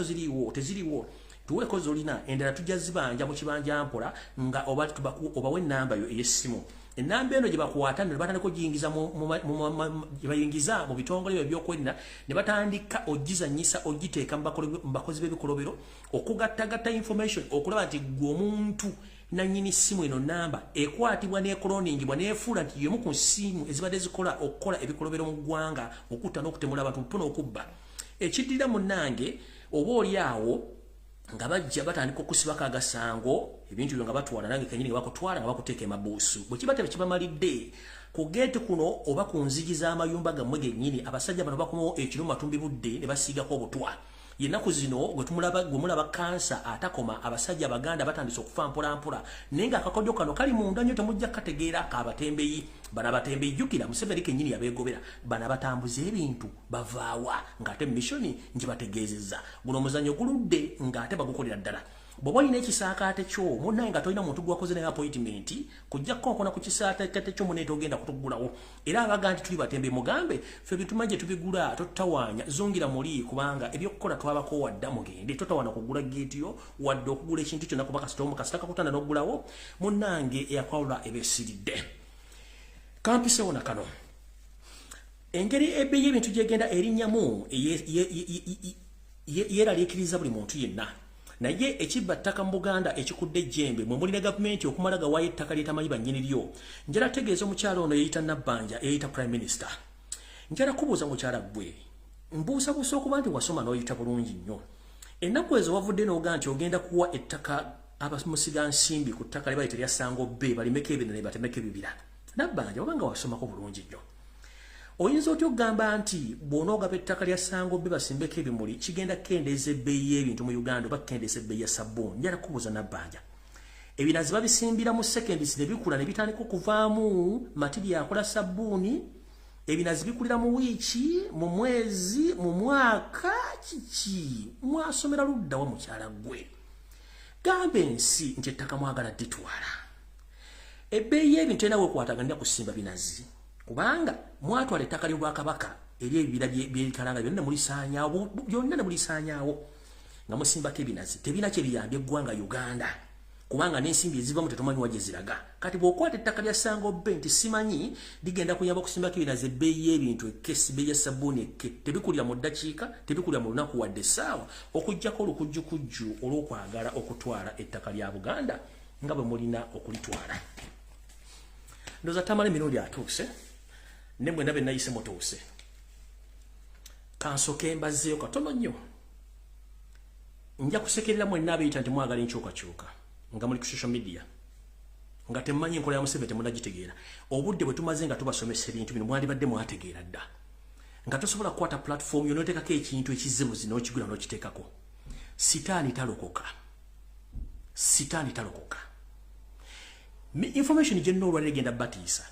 teziriiwo tuweeko z'olina endala tujja zibanja mu kibanja mpola nga obawe ennamba yo ey'essimu. Ennamba eno gye bakwata ne batandika ogiyingiza mu bitongole ebyokwerinda ne batandika ogizanyisa ogiteeka mu bakozi b'ebikolobero okugattagatta information okulaba nti gwe omuntu nannyini ssimu eno namba ekwatibwa n'ekoloningibwa n'efuula nti yemu ku ssimu ezibadde zikola okukola ebikolobero mu ggwanga okutta n'okutemula abantu mpona okubba. Ekiddira munnange oba oli awo nga bajja batandika okusibako agasango ebintu byo nga batwala nange kenyini nga bakutwala nga bakuteeka emabuusu bwe kiba tebakibamalidde ku geeti kuno oba ku nzigi z'amayumba gammwe gennyini abasajja bano bakomawo ekiro matumbi budde ne basiigako obutwa. Yennaku zino gwe mulaba kansa atakoma abasajja Abaganda batandise okufa mpolampola naye nga akakodyo kano kali munda nnyo temujja kukategeera kaabatembeeyi. Bano abatembeeyi jjukira Museveni kennyini yabeegobera bano abatambuza ebintu bavaawa ng'ate missoni gye bategeezezza guno omuzannyo guludde ng'ate bagukolera ddala. Bw'oba olina ekisaakaate kyo munnaye nga tolina muntu gwakoze naye appointment kujja kukonkona ku kisaakaate kyo muneeta ogenda kutuggulawo era abaga nti tuli batembe mugambe ffe bituma gye tubigula totutawaanya zongira muli kubanga ebyokukola twabako wadda mugende totawaana kugula geeti yo wadde okugula ekintu kyonna kuba kasita kakutanda n'oggulawo munnange eyakwawula ebeesiridde. Kampisewo na kano engeri ebbeeyi y'ebintu gyegenda erinnyamu yeeraliikiriza buli muntu yenna. Naye ekibba ttaka mu Buganda ekikudde ejjembe mwe mulina gavumenti okumala gawaayo ettaka lyetamanyi bannyini lyo. Njala tegeeza omukyala ono yeyita Nabbanja eyita Prime Minister. Njala kubuuza mukyala gwe mbuusabuusa okuba nti wasoma n'oyita bulungi nnyo. Ennaku ezo wavudde n'oga nti ogenda kuwa ettaka abamusiga nsimbi ku ttaka lye bayita lya Ssango B balimeko ebinene ne batemeko ebibira. Nabbanja obanga wasomako bulungi nnyo. Oyinza otyo okugamba nti bw'onoogaba ettaka lya Ssango B basimbeko ebimuli kigenda kukendeeza ebbeeyi y'ebintu mu Uganda oba kukendeeza ebbeeyi ya sabbuuni. Njala kubuuza Nabbanja ebinazi babisimbira mu seconds ne bikula ne bitandika okuvaamu matiri akola sabbuuni. Ebinazi bikulira mu wiiki mu mwezi mu mwaka kiki mwasomera luddawa mukyala gwe. Gamba ensi nti ettaka mwagala dditwala ebbeeyi y'ebintu enawe ekwataganira kusimba binazi kubanga mwatwala ettaka ly'Obwakabaka eri ebibira by'ebikalanga byonna ne mulisaanyaawo nga musimbako ebinazi tebina kye biyambye eggwanga Uganda kubanga n'ensimbi ezivamu tetumanyi wa gye ziraga. Kati bw'okwata ettaka lya Ssango B nti simanyi ligenda kuyamba okusimbako ebinazi ebbeeyi y'ebintu ekesi ebbeeyi ya sabbuuni ekke tebikulira mu ddakiika tebikulira mu lunaku wadde essaawa okuggyako olukujjukujju olw'okwagala okutwala ettaka lya Buganda nga bwe mulina okulitwala. Ndowooza Tamale emirundi atuuse ne mwe ndabe nayise mutuuse. Kansooke mbazzeeyo katono nnyo. Nja kusekerera mwenna abeyita nti mwagala enkyukakyuka nga muli ku social media nga temumanyi enkola ya Museveni temunnagitegeera. Obudde bwe tumaze nga tubasomesa ebintu bino mwandibadde mwategeera dda nga tosobola kukwata platform yo n'oteekako ekintu ekizibuzi n'okigula n'okiteekako. Sitaani talokoka. Information gyenna olwaliro egenda batiisa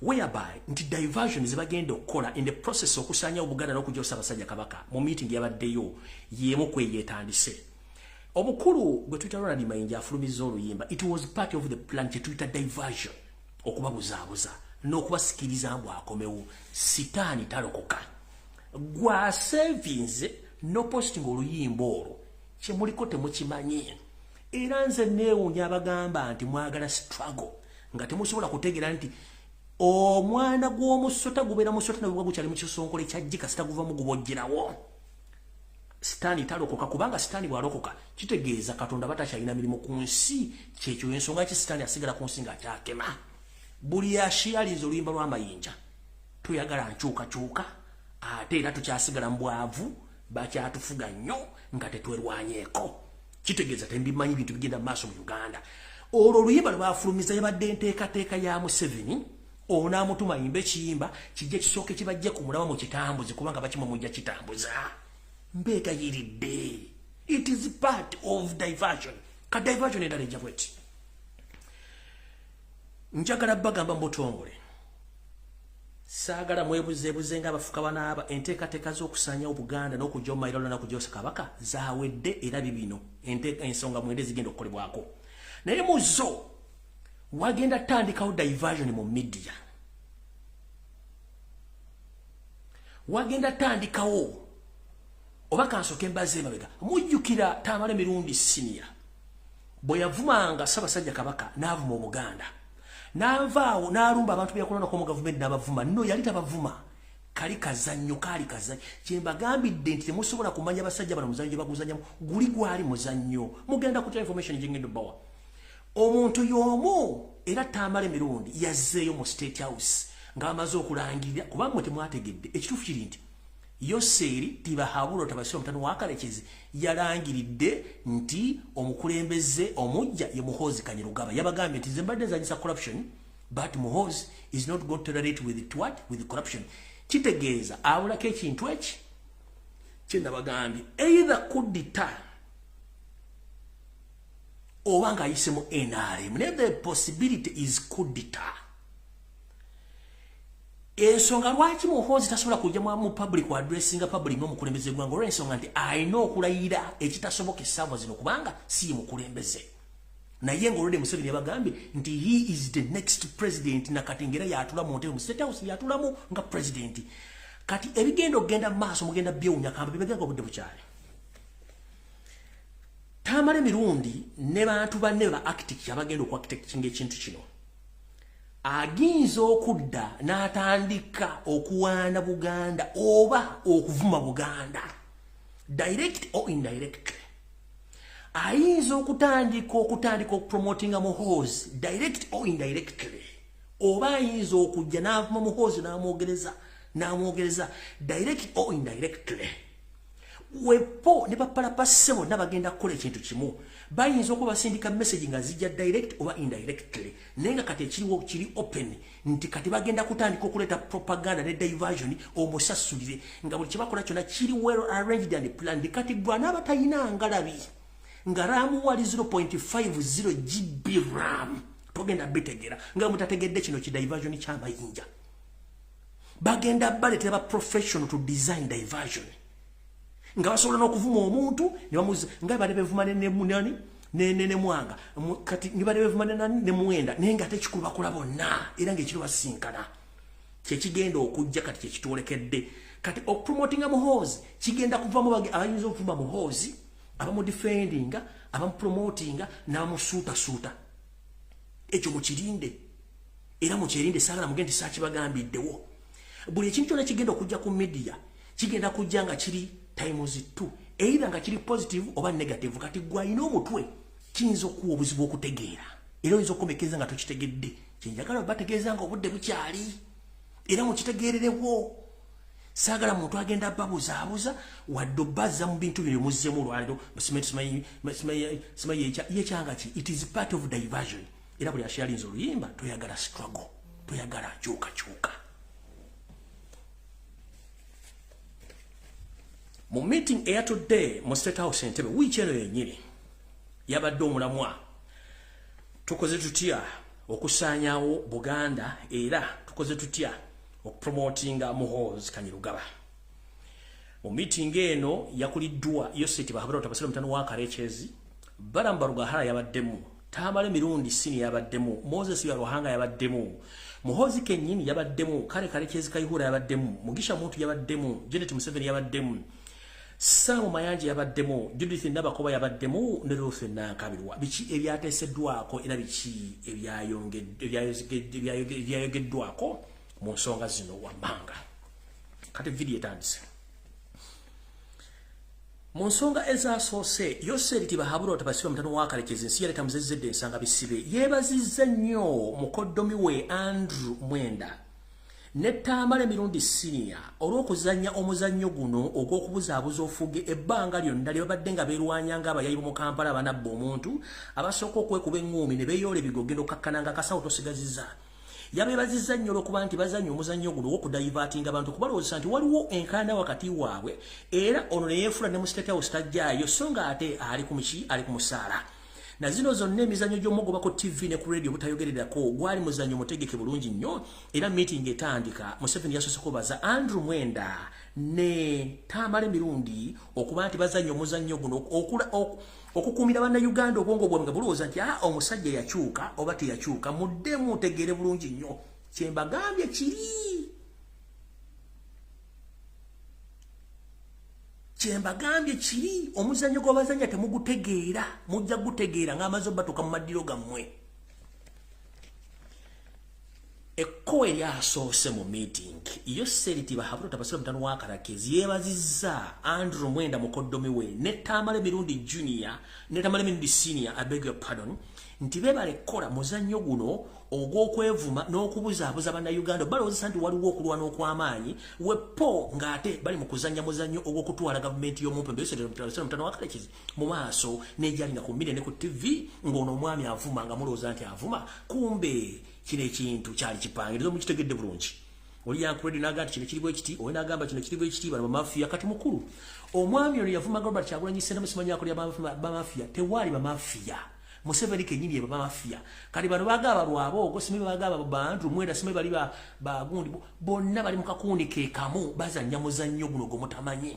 whereby nti diversion zibagenda okukola in the process okusaanya Obuganda n'okujja Ssaabasajja Kabaka mu meeting yabaddeyo y'emu kweyeetandise. Obukulu bwe tuyita Ronald Mayinja afulumizza oluyimba it was part of the plan kye tuyita diversion okubabuzaabuza n'okubasikiriza mbu akomewo. Sitaani talokoka. Gwa savings no posting oluyimba olwo kye muliko temukimanyi. Era nze neewuunya abagamba nti mwagala struggle nga temusobola kutegeera nti omwana gw'omusota gubeera musota ne bwe gukyali mu kisonkole kya jjika sita guvamu gubojjerawo. sitaani talokoka kubanga sitaani bwalokoka kitegeeza katonda batakyalina mirimu ku nsi kyekyo ensonga ki sitaani asigala ku nsi ng'akyakema buli yashiyalinza oluyimba lw'amayinja tuyagala nkyukakyuka ate era tukyasigala mu bwavu bakyatufuga nnyo nga tetwerwanyeeko kitegeeza tembimanyi bintu bigenda mu maaso mu Uganda olwo oluyimba lwafulumiza yabadde enteekateeka ya Museveni onaamutuma yimba ekiyimba kijja kisooke kibajja ku mulaba mu kitambuzi kubanga bakimumujja kitambuza mbeegayiridde it is part of diversion ka diversion endala ejja bweti njagala bagamba mbutongole saagala mwebuzeebuze ng'abafuka banaaba enteekateeka z'okusaanyawo Buganda n'okujja omumayiro olona kujoosa Kabaka zaawedde era bibino ensonga mwende zigenda okukolebwako naye mu zo wagenda tandikawo diversion mu media wagenda tandikawo oba kansooke mbaze emabega mujjukira Tamale Mirundi Senior bwe yavumanga Ssaabasajja Kabaka n'avuma Omuganda n'avaawo n'alumba abantu be yakolonako mu gavumenti n'abavuma no yali tabavuma kali kazannyo kaali kazannyo kye mbagambidde nti temusobola kumanya basajja bano muzannyo gye baguzannyamu guli gwali muzannyo mugenda kutya information gye ngenda obbawa omuntu y'omu era Tamale Mirundi yazzeeyo mu State House ng'amaze okulangirira kubanga mwe temwategedde ekituufu kiri nti Yoseri Tibahabulo Tabasiro mutano wa Kalekezi yalangiridde nti omukulembeze omujja ye Muhoozi Kanyerugaba yabagambye nti zembadde nzanyisa corruption but Muhoozi is not going to tolerate with corruption kitegeeza awulako ekintu eki kye nabagambye either kudita oba ng'ayisemu NRM naye the possibility is kudita ensonga lwaki Muhoozi tasobola kujja mu public addressinga public n'omukulembeze gwanga olw'ensonga nti alina okulayira ekitasoboka essaawa zino kubanga si mukulembeze naye ng'olwedde Museveni yabagambye nti he is the next president nakati ngera yatula mu ntebe mu State House yatulamu nga president kati ebigenda okugenda mu maaso mugenda byewunya kamba bibagenda obudde bukyali Tamale Mirundi ne bantu banne ba architect abagenda okuarchitectinga ekintu kino aginza okudda n'atandika okuwaana Buganda oba okuvuma Buganda direct or indirectly ayinza okutandika okupromotinga Muhoozi direct or indirectly oba ayinza okujja n'avuma Muhoozi n'amwogereza direct or indirectly wepo ne bapalapase bonna bagenda kukola ekintu kimu bayinza okuba basindika message nga zijja direct oba indirectly naye nga kati ekiriwo kiri open nti kati bagenda kutandika okuleeta propaganda ne diversion omusasulire nga buli kyebakola kyonna kiri well arranged and planned kati gwa n'abatayina ngalabi nga ramu wali 0.50 GB RAM togenda bitegera nga mutategedde kino ki diversion ky'amayinja bagenda baletera ba professional to design diversion nga basobola n'okuvuma omuntu ne bamuzi nga bali bevuma ne mwanga kati ne bali bevuma ne mwenda naye nga tekikulu bakola bonna era ng'ekiro basinkana kyekigenda okujja kati kyekitwolekedde kati okupromotinga Muhoozi kigenda kuvamu abayinza okuvuma Muhoozi abamudefendinga abamupromotinga n'abamusuutasuuta ekyo mukirinde era mukirinde saagala mugende saakibagambiddewo buli ekintu kyonna kigenda okujja ku media kigenda kujja nga kiri times 2 either nga kiri positive oba negative kati gwalina omutwe kiyinza okuwa obuzibu okutegeera era oyinza okukomekeza nga tokitegedde kyenjagala bategeeza nga obudde bukyali era mukitegeererewo saagala muntu agenda babuzaabuza wadde obazza mu bintu bino muzzemu olwaliro simayi yekyanga ki it is part of diversion era buli ashalinza oluyimba toyagala struggle toyagala kyukakyuka mu meeting eya today mu State House Entebbe wiiki eno yennyini yabadde omulamwa tukoze tutya okusaanyawo Buganda era tukoze tutya okupromotinga Muhoozi Kanyerugaba mu meeting eno yakuliddwa Yoseti Bahabura Tabasiro mutano wa Kalekezi Baramba Rugahara yabaddemu Tamale Mirundi Senior yabaddemu Moses Yaruhanga yabaddemu Muhoozi kennyini yabaddemu Kale Kalekezi Kayihura yabaddemu Mugisha Muntu yabaddemu Janet Museveni yabaddemu Samu Mayanja yabaddemu Judith Nabakoba yabaddemu ne Ruth Nankabirwa biki ebyateeseddwako era biki ebyayogeddwako mu nsonga zino wammanga kati video etandise mu nsonga ezasoose Yoseri Tibahabura tabasiba mutano wa Karekezi nsi yaleta muzezedde ensanga bisibe yeebazizza nnyo mukoddomi we Andrew Mwenda ne Tamale Mirundi Senior olw'okuzannya omuzannyo guno ogw'okubuzaabuza ofuge ebbanga lyonna lye babadde nga beerwanyanga abayayi mu Kampala abanabba omuntu abasooka okwekuba eŋŋuumi ne beeyoola ebigogendo kakkananga akasawo tosigazizza yabeebazizza nnyo olw'okuba nti bazannya omuzannyo guno ogw'okudayivaatinga abantu kubalowoozesa nti waliwo enkaana wakati waabwe era ono ne yeefula ne mu State House tajjaayo so nga ate ali ku musaala na zino zonna emizannyo gy'omugoba ku TV ne ku radio butayogererako gwali muzannyo mutegeke bulungi nnyo era meeting etandika Museveni yasoose kubaza Andrew Mwenda ne Tamale Mirundi okuba nti bazannyo omuzannyo guno okukuumira bannayuganda obwongo bwabwe nga bulowooza nti omusajja yakyuka oba teyakyuka muddemu mutegeere bulungi nnyo kyembagambye kiri kyembagambye kiri omuzannyo gw'abazannya temugutegeera mujja gutegeera ng'amaze obbatuuka mu maddiro gammwe ekkowe lyasoose mu meeting Yoseri Tibahabura tabasira mutano wa Karekezi yeebazizza Andrew Mwenda mukoddomi we ne Tamale Mirundi Junior ne Tamale Mirundi Senior I beg your pardon nti beebale kukola muzannyo guno ogw'okwevuma n'okubuzaabuza bannayuganda balowoozesa nti waliwo okulwana okw'amaanyi wepo ng'ate bali mu kuzannya muzannyo ogw'okutwala gavumenti y'omumpembe Yoseri mutano wa Karekezi mu maaso n'egyali nga ku mmere ne ku TV ng'ono omwami avuma nga mulowooza nti avuma kumbe kino ekintu kyali kipangirizo mukitegedde bulungi oli yankuredi n'agamba kino kiri bwe kiti owe n'agamba kino kiri bwe kiti bano bamafiya kati mukulu omwami ono yavuma Robert Kyagulanyi Ssentamu simanyako lya bamafiya tewaali bamafiya Museveni kenyini ye bamafiya kati bano bagaba lwaboogo simi bagaba bantu Mwenda simi bali bagundi bonna bali mu kakundi ke kamu bazannya muzannyo guno gomutamanyi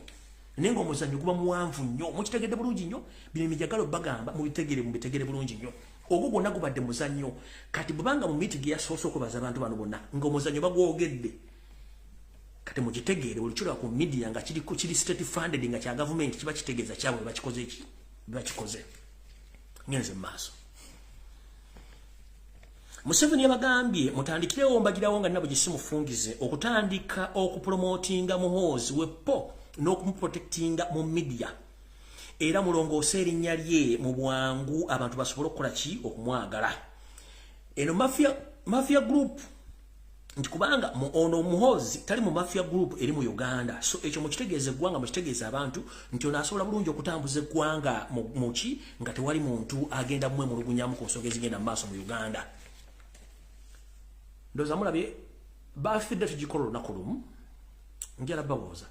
nengo omuzannyo guba muwanvu nnyo mukitegedde bulungi nnyo bino emijagalo bagamba mubitegere bulungi nnyo ogwo gwonna gubadde muzannyo kati bubanga mu meeting yasoose okubaza abantu bano bonna ng'omuzannyo bagwogedde kati mugitegeere olukirwa ku media nga kiri state funded nga kya government kiba kitegeeza kyabwe bakikoze ngenze mu maaso Museveni yabagambye mutandikirewo mbagirawo nga nabo gisimufungize okutandika okupromotinga muhoozi wepo n'okumuprotectinga mu media era mulongoose erinnya lye mu bwangu abantu basobole okukola ki okumwagala eno mafia group nti kubanga ono muhoozi tali mu mafia group eri mu Uganda so ekyo mukitegeeze eggwanga mukitegeeze abantu nti ono asobola bulungi okutambuza eggwanga muki nga tewali muntu agenda mmwe mulugunyamu ku nsonga ezigenda mu maaso mu Uganda ndowooza mulabye bafidde tugikola olunaku lumu njala babuuza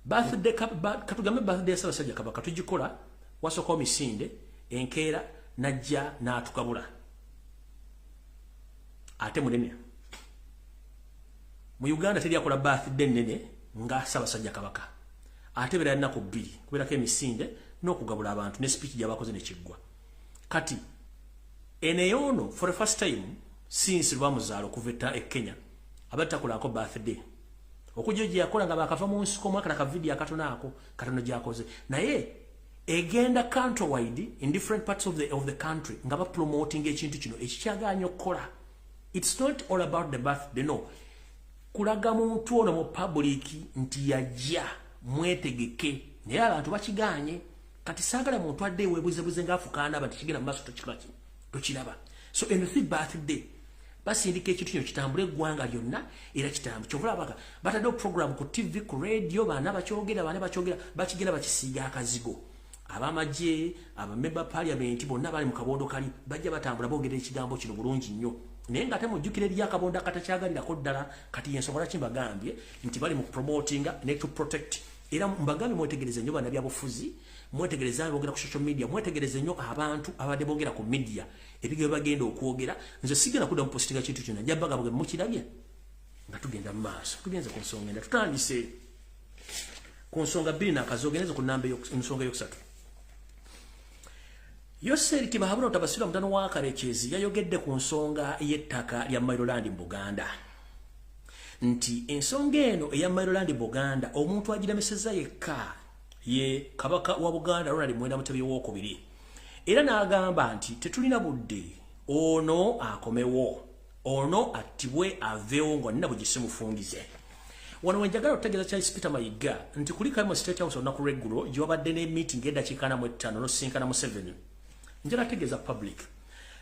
birthday katugambe birthday ya Ssaabasajja Kabaka tugikola wasooka misinde enkeera najja n'atukabula ate munene mu Uganda teri akola birthday nene nga Ssaabasajja Kabaka ate beera ennaku bbiri kubeerako emisinde n'okugabula abantu ne speech gy'abakoze ne kiggwa kati eneyo ono for the first time since lwamuzaalo okuva e Kenya abadde takolako birthday okujja gye yakola nga bakava mu nsiko mwaka na kavidiyo akatono ako katono gy'akoze naye egenda countrywide in different parts of the country nga bapromoting ekintu kino ekikyagaanya okukola it's not all about the birthday no kulaga muntu ono mu public nti yajja mwetegeke naye abantu bakiganye kati saagala muntu adde weebuzebuze ng'afukaana bati kigenda mu maaso tokiraba so in the birthday basindika ekintu kino kitambula eggwanga lyonna era kitambu kyobulabaga bataddewo program ku TV ku radio baana bakyogera bakigenda bakisiiga akazigo abamagye abamemba parliament bonna bali mu kabondo kali bajja batambula boogera ekigambo kino bulungi nnyo naye nga ate mujjukire eri akabondo akatakyagalirako ddala kati yensobola kimbagambye nti bali mu promotinga ne to protect era mbagambye mwetegereze nnyo bana byabufuzi mwetegereze aboogera ku social media mwetegereze nnyo abantu abadde boogera ku media ebigero bagenda okwogera nze sigenda kudda mupostinga kintu kyonna njabbaga bwe mukirabye nga tugenda mu maaso tugenze ku nsonga enda tutandise ku nsonga bbiri n'akazi ogeneze ku nnamba ensonga eyokusatu Yoseri Tibahabura otabasira mutano wa Karekezi yayogedde ku nsonga y'ettaka lya Maryland mu Buganda nti ensonga eno eya Maryland mu Buganda omuntu agiremesezza yekka ye Kabaka wa Buganda Ronald Mwenda Mutebi w'okubiri era n'agamba nti tetulina budde ono akomewo ono attibwe aveewo nga nina bwe gisimufungize wano wenjagala okutegeeza Charles Peter Mayiga nti kulikayo mu State House olunaku lw'eggulo gy'obadde ne meeting eddakiika 45 n'osinkana Museveni njala tegeeza public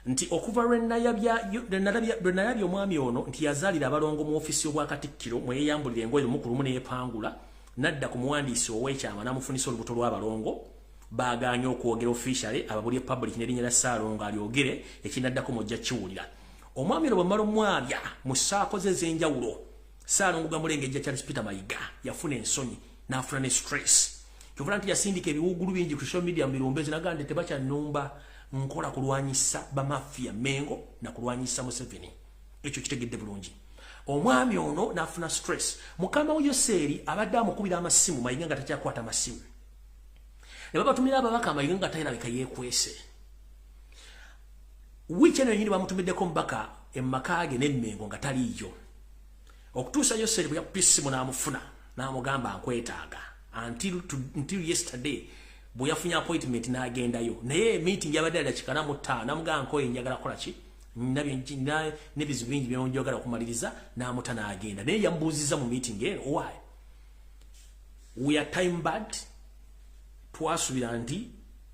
nti okuva lwe nalabya omwami ono nti yazaalira abalongo mu ofisi y'obwakatikkiro mwe yeeyambulira engoye omukulumu n'eyepangula nadda ku muwandiisi ow'ekyama n'amufunisa olubuto lw'abalongo baaganye okwogera officially ababulye public n'erinnya lya Ssaalongo alyogere ekinaddako mujja kiwulira omwami ono bwe mmala omwabya mu ssaako ze ez'enjawulo Ssaalongo gamulengejja Charles Peter Mayiga yafuna ensonyi n'afuna ne stress kyovula nti yasindika ebiwugulu bingi ku social media mu birumbezi nagande tebakyannumba nkola kulwanyisa bamafia Mengo na kulwanyisa Museveni ekyo kitegedde bulungi omwami ono n'afuna stress mukama we Yoseri abadde amukubira amasimu Mayiga nga takyakwata amasimu ne babatumira ababaka Mayiga nga tayirabika yeekwese wiki eno yenyini bamutumiddeko mubaka emmakaage n'emmengo nga taliiyo okutuusa Yoseri bwe yakupisa essimu n'amufuna n'amugamba nkwetaaga until yesterday bwe yafunye appointment n'agendayo naye meeting yabadde dakika 5 n'amugamba nkoye njagala kola ki n'ebizibu bingi byonjagala okumaliriza n'amuta n'agenda naye yamubuuziza mu meeting eno why we are time bad twasubira nti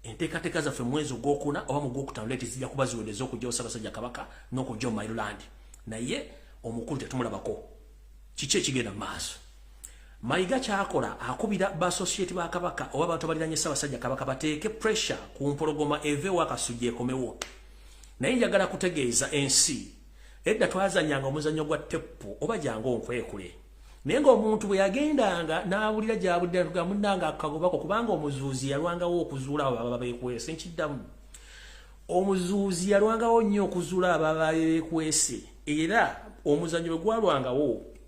enteekateeka zaffe mu mwezi ogwokuna oba mu gwokutaano leeti zijja kuba ziwedeza okujjawo Ssaabasajja Kabaka n'okujja mu Maryland naye omukulu tetumulabako kiki ekigenda mu maaso Mayiga kyakola akubira ba-associate ba Kabaka oba abantu baliranye Ssaabasajja Kabaka bateeke pressure ku mpologoma eveewo akasujja ekomewo naye njagala kutegeeza ensi edda twazanyanga omuzannyo gwa teppo oba jangu onkwekule naye ng'omuntu bwe yagendanga n'awulira gyabudde munnanga akagobako kubanga omuzuuzi yalwangawo okuzuula abo ababa beekwese nkiddamu omuzuuzi yalwangawo nnyo okuzuula abo ababa beekwese era omuzannyo bwe gwalwangawo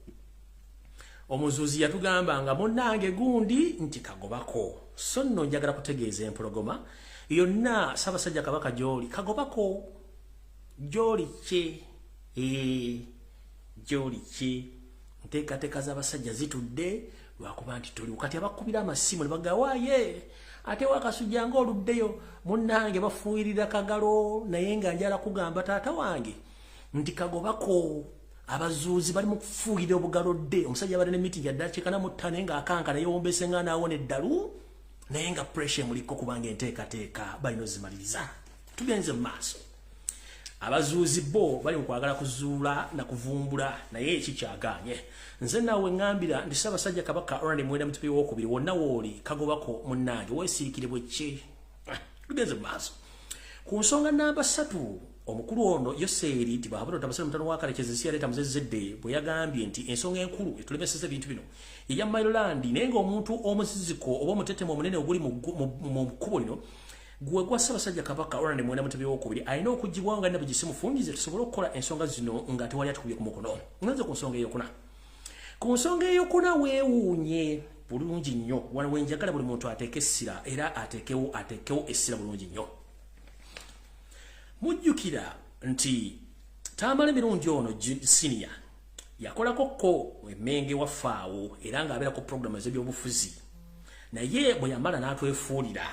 omuzuuzi yatugambanga munnange gundi nti kagobako so nno njagala kutegeeza empologoma yonna Ssaabasajja Kabaka gy'oli kagobako gy'oli kye gy'oli kye nteekateeka z'abasajja zitudde lwakuba nti tuli kati abakubira amasimu ne bagawaaye ate wakasujja ng'oluddeyo munnange bafuuyirira kagalo naye nga njala kugamba taata wange nti kagobako abazuuzi bali mu kufuuyira obugalodde omusajja abadde ne meeting yaddakiika 5 naye ng'akanka naye wombese nga naawona eddalu naye nga pressure muliko kubanga enteekateeka balina ozimaliriza tugenze mu maaso abazuuzi bo bali mu kwagala kuzuula na kuvumbula naye ekikyaganye nze naawe ngambira ndi Ssaabasajja Kabaka Ronald Muwenda Mutebi w'okubiri wonna wooli kagobako munnange weesiirikire bwe ki tugenze mu maaso ku nsonga namba 3 omukulu ono Yoseri Tibahabula Tabasale mutano wa Kalekezi si yaleeta muzezedde bwe yagambye nti ensonga enkulu etulemeseza ebintu bino eya Maryland naye ng'omuntu omuziziko oba omutetemo omunene oguli mu kkubo lino gwe gwa Ssaabasajja Kabaka Ronald Muwenda Mutebi w'okubiri alina okugibwawo nga nabwe gisimufungize tusobole okukola ensonga zino nga tewali atukubye ku mukono ngenze ku nsonga eyokuna weewuunye bulungi nnyo wano wenjagala buli muntu ateeke essira era ateekewo essira bulungi nnyo mujjukira nti Tamale emirundi ono senior yakolako emmenge wafaawo era ng'abeerako programu ez'ebyobufuzi naye bwe yamala n'atwefuulira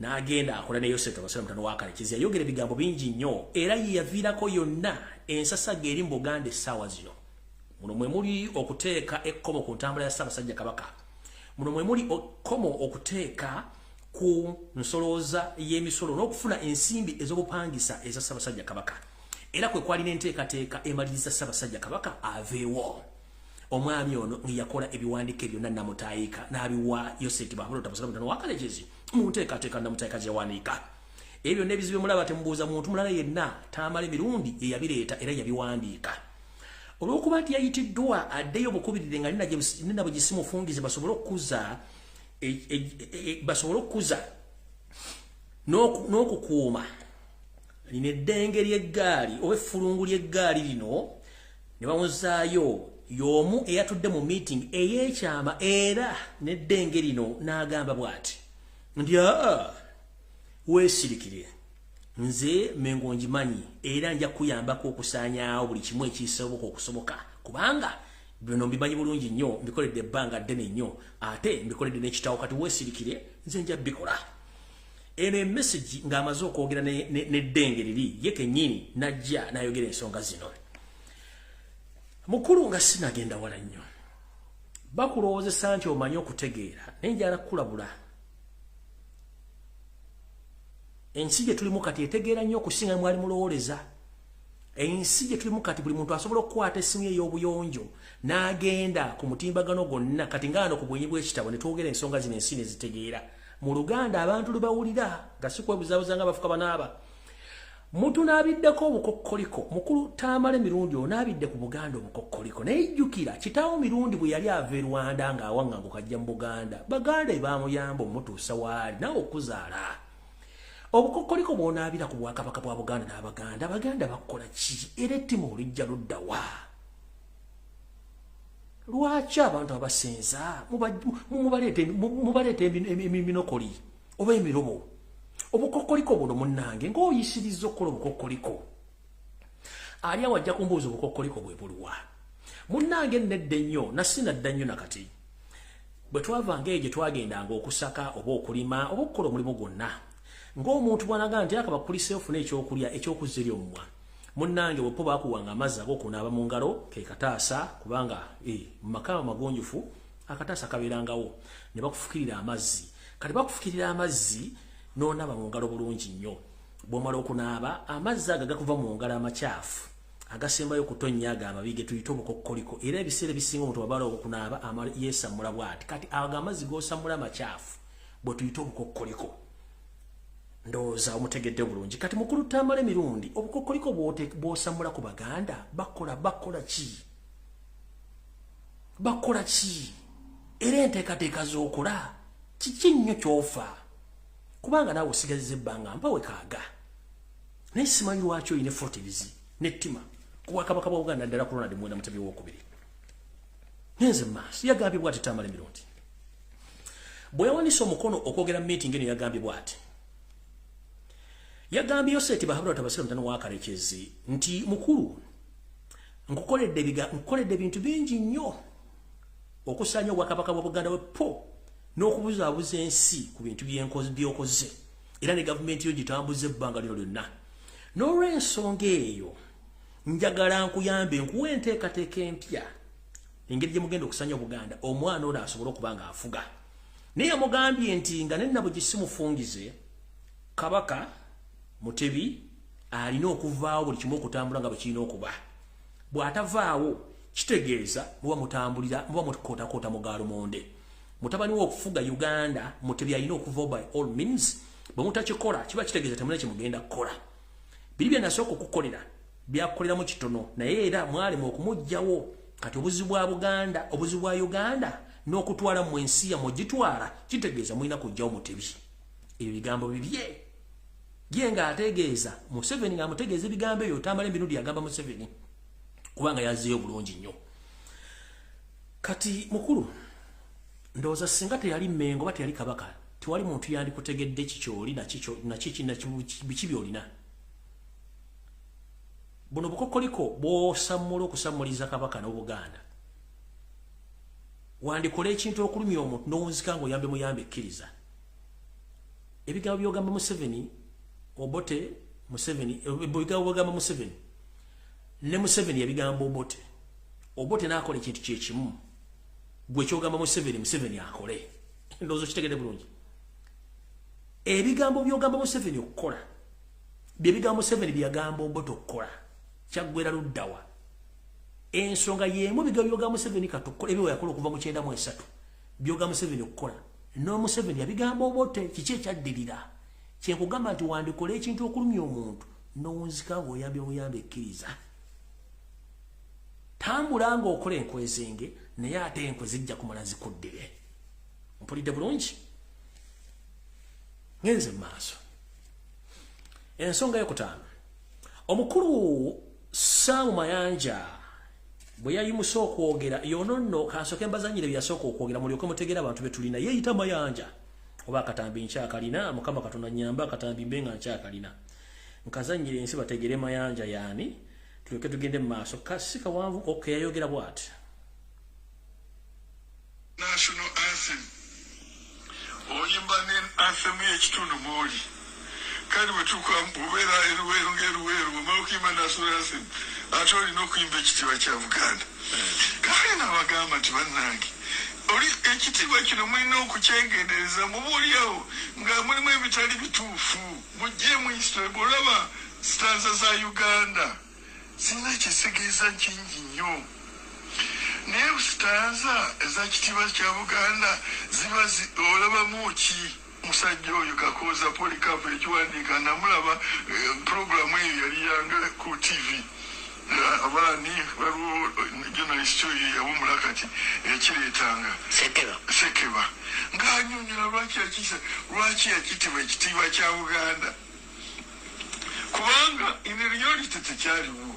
n'agenda akola ne Yoseri Tabasale mutano wa Kalekezi yayogera ebigambo bingi nnyo era ye yaviirako yonna ensasaga eri mu Buganda essaawa zino muno mwe muli okuteeka ekkomo ku ntambula ya Ssaabasajja Kabaka muno mwe muli ekkomo okuteeka ku nsolooza y'emisolo n'okufuna ensimbi ez'obupangisa eza Ssaabasajja Kabaka era kwe kwalina enteekateeka emaliriza Ssaabasajja Kabaka aveewo omwami ono yakola ebiwandiiko byonna namutaayika n'abiwa Yoseri Tibahabula Tabasale mutano wa Kalekezi mu nteekateeka namutaayika gyeyawandiika ebyo n'ebizibu mulaba temubuuza muntu mulala yenna Tamale emirundi eyabireeta era yabiwandiika olw'okuba nti yayitiddwa addeyo bukubirire nga nina bwe gisimufungize basobole okukuza n'okukuuma lino eddenge ly'eggaali oba effulungu ly'eggaali lino ne bamuzaayo y'omu eyatudde mu meeting ey'ekyama era n'eddenge lino n'agamba bw'ati nti weesirikire nze Mengo njimanyi era nja kuyambako okusaanyaawo buli kimu ekisoboka okusoboka kubanga bino mbimanyi bulungi nnyo mbikoledde ebbanga ddene nnyo ate mbikoledde n'ekitawo kati weesirikire nze nja bikola eno emessage ng'amaze okwogera n'eddenge liri ye kennyini najja n'ayogera ensonga zino mukulu nga sinagenda wala nnyo bakulowoozesa nti omanyi okutegeera naye njala kulabula ensi gye tulimu kati etegeera nnyo okusinga mwali mulowoleza ensi gye tulimu kati buli muntu asobola okukwata essimu ye ey'obuyonjo n'agenda ku mutimbagano gwonna kati ngaano ku bwenyi bw'ekitabo ne twogera ensonga zino ensi ne zitegeera mu Luganda abantu lubawulira nga si kwebuzaabuza nga bafuka banaaba muntu n'abiddeko obukokkoliko mukulu Tamale mirundi onaabidde ku Buganda obukokkoliko naye jjukira kitaawo mirundi bwe yali ava e Rwanda ng'awaŋŋango kajja mu Buganda Baganda baamuyamba omutuusa waali nawe okuzaala obukokkoliko bw'onaabira ku Bwakabaka bwa Buganda n'Abaganda Abaganda bakola ki era ettima olijja ludda wa lwaki abantu abasenza mubaleeta eminokoli oba emiromo obukokkoliko buno munnange ng'oyisiriza okukola obukokkoliko ali awajja kumbuuza obukokkoliko bwe buluwa munnange nedda ennyo nasinadda nnyo nakati bwe twavanga eyo gye twagendanga okusaka oba okulima oba okukola omulimu gwonna ng'omuntu bw'anaga nti akaba kulisa ofuna ekyokulya ekyokuzza eri omumwa munnange bwepo baakuwanga amazzi ag'okunaaba mu ngalo ke kataasa kubanga mu maka amagonjufu akataasa kabeerangawo ne bakufukirira amazzi kati bakufukirira amazzi n'onaaba mu ngalo bulungi nnyo bw'omala okunaaba amazzi ago gakuva mu ngalo amakyafu agasembayo okutonnya ago amabi ge tuyita obukokkoliko era ebiseera ebisinga omuntu wabala okunaaba yeesammula bw'ati kati ago amazzi g'osammula amakyafu bwe tuyita obukokkoliko ndowooza omutegedde bulungi kati mukulu Tamale mirundi obukokkoliko bw'osammula ku Baganda bakola ki era enteekateeka z'okola kiki nnyo ky'ofa kubanga naawe osigaziza ebbanga mpawe kaaga naye simanyi lwaki oyina efotirizi n'ettima ku Bwakabaka bwa Buganda ddala ku Ronald Muwenda Mutebi owookubiri ngenze maaso yagambye bw'ati Tamale mirundi bwe yawanise omukono okwogera meeting eno yagambye bw'ati yagambye Yoseti Bahabura Tabasira mutano wa Karekezi nti mukulu nkukoledde bintu bingi nnyo okusaanya Obwakabaka bwa Buganda wepo n'okubuzaabuza ensi ku bintu by'okoze era ne gavumenti yo gitambuza ebbanga lino lyonna n'olw'ensonga eyo njagala nkuyambe nkuwa enteekateeka empya engeri gye mugenda okusaanya Obuganda omwana ono asobole okuba nga afuga naye yamugambye nti nga nenabo gye simufungize Kabaka Mutebi alina okuvaawo buli kimu okutambula nga bwe kirina okuba bw'atavaawo kitegeeza muba mutambulira muba mukotakoota mu Gaalummonde mutabani we okufuga Uganda Mutebi alina okuvaawo by all means bwe mutakikola kiba kitegeeza temulina kimugenda kukola biri bye nasooka okukolera byakukoleramu kitono naye era mwalimu okumuggyawo kati obuzibu bwa Buganda obuzibu bwa Uganda n'okutwala mu ensi yammwe gitwala kitegeeza mulina kuggyawo Mutebi ebyo bigambo bibye ye nga ategeeza Museveni nga amutegeeza ebigambo ebyo Tamale mirundi yagamba Museveni kubanga yazzeeyo bulungi nnyo kati mukulu ndowooza singa teyali Mmengo oba teyali Kabaka tewali muntu yandikutegedde kikyoli biki byolina buno bukokkoliko bw'osammula okusammuliza Kabaka n'Obuganda wandikola ekintu okulumya omuntu n'owunzika ng'oyambe muyambe ekkiriza ebigambo by'ogamba Museveni Obote Museveni ebigambo by'ogamba Museveni ne Museveni yabigamba Obote n'akola ekintu kye kimu gwe kyogamba Museveni akole ndowooza kitegedde bulungi ebigambo by'ogamba Museveni okukola bye bigambo Museveni bye yagamba Obote okukola kyaggwera luddawa ensonga y'emu bigambo by'ogamba Museveni katukola ebyo yakola okuva mu 93 by'ogamba Museveni okukola no Museveni yabigamba Obote kiki ekyaddirira kyenkugamba nti wandikola ekintu okulumya omuntu n'owunzika ng'oyambye muyambe ekkiriza tambula ng'okola enkwezenge naye ate enkwe zijja kumala zikuddire mpulidde bulungi ngenze mu maaso ensonga y'okutaano omukulu Saamu Mayanja bwe yayimusa okwogera yonono kansooke mbazanyire byasooka okwogera mulyoke mutegera abantu be tulina yeeyita Mayanja oba akatambi nkyakalina Mukama Katonda nnyamba akatambi mbe nga nkyakalina nkazanyire ensi bategere Mayanja yaani tulyoke tugende mu maaso kasi kawanvu yayogera bw'ati National anthem oyimba ne anthem y'ekitundu mwoli kandi bwe tukubeera eruweero ng'eruweero omala okuyimba national anthem ate olina okuyimba ekitiibwa kya Buganda kale nabagamba nti bannange oli ekitiibwa kino mulina okukyengendereza mubuulyawo nga mulimu ebitali bituufu mujje mu history bw'olaba stanza za Uganda zirina ekitegeeza kingi nnyo naye stanza eza kitiibwa kya Buganda ziba olabamu ki musajja oyo Kakooza Polycarp ekiwandiika namulaba programu eyo yali yanga ku TV abaani waliwo journalist oyo yawumula kati ekireetanga Sekeba ng'anyonyola lwaki yakitibwa ekitiibwa kya Buganda kubanga in reality tekyaliwo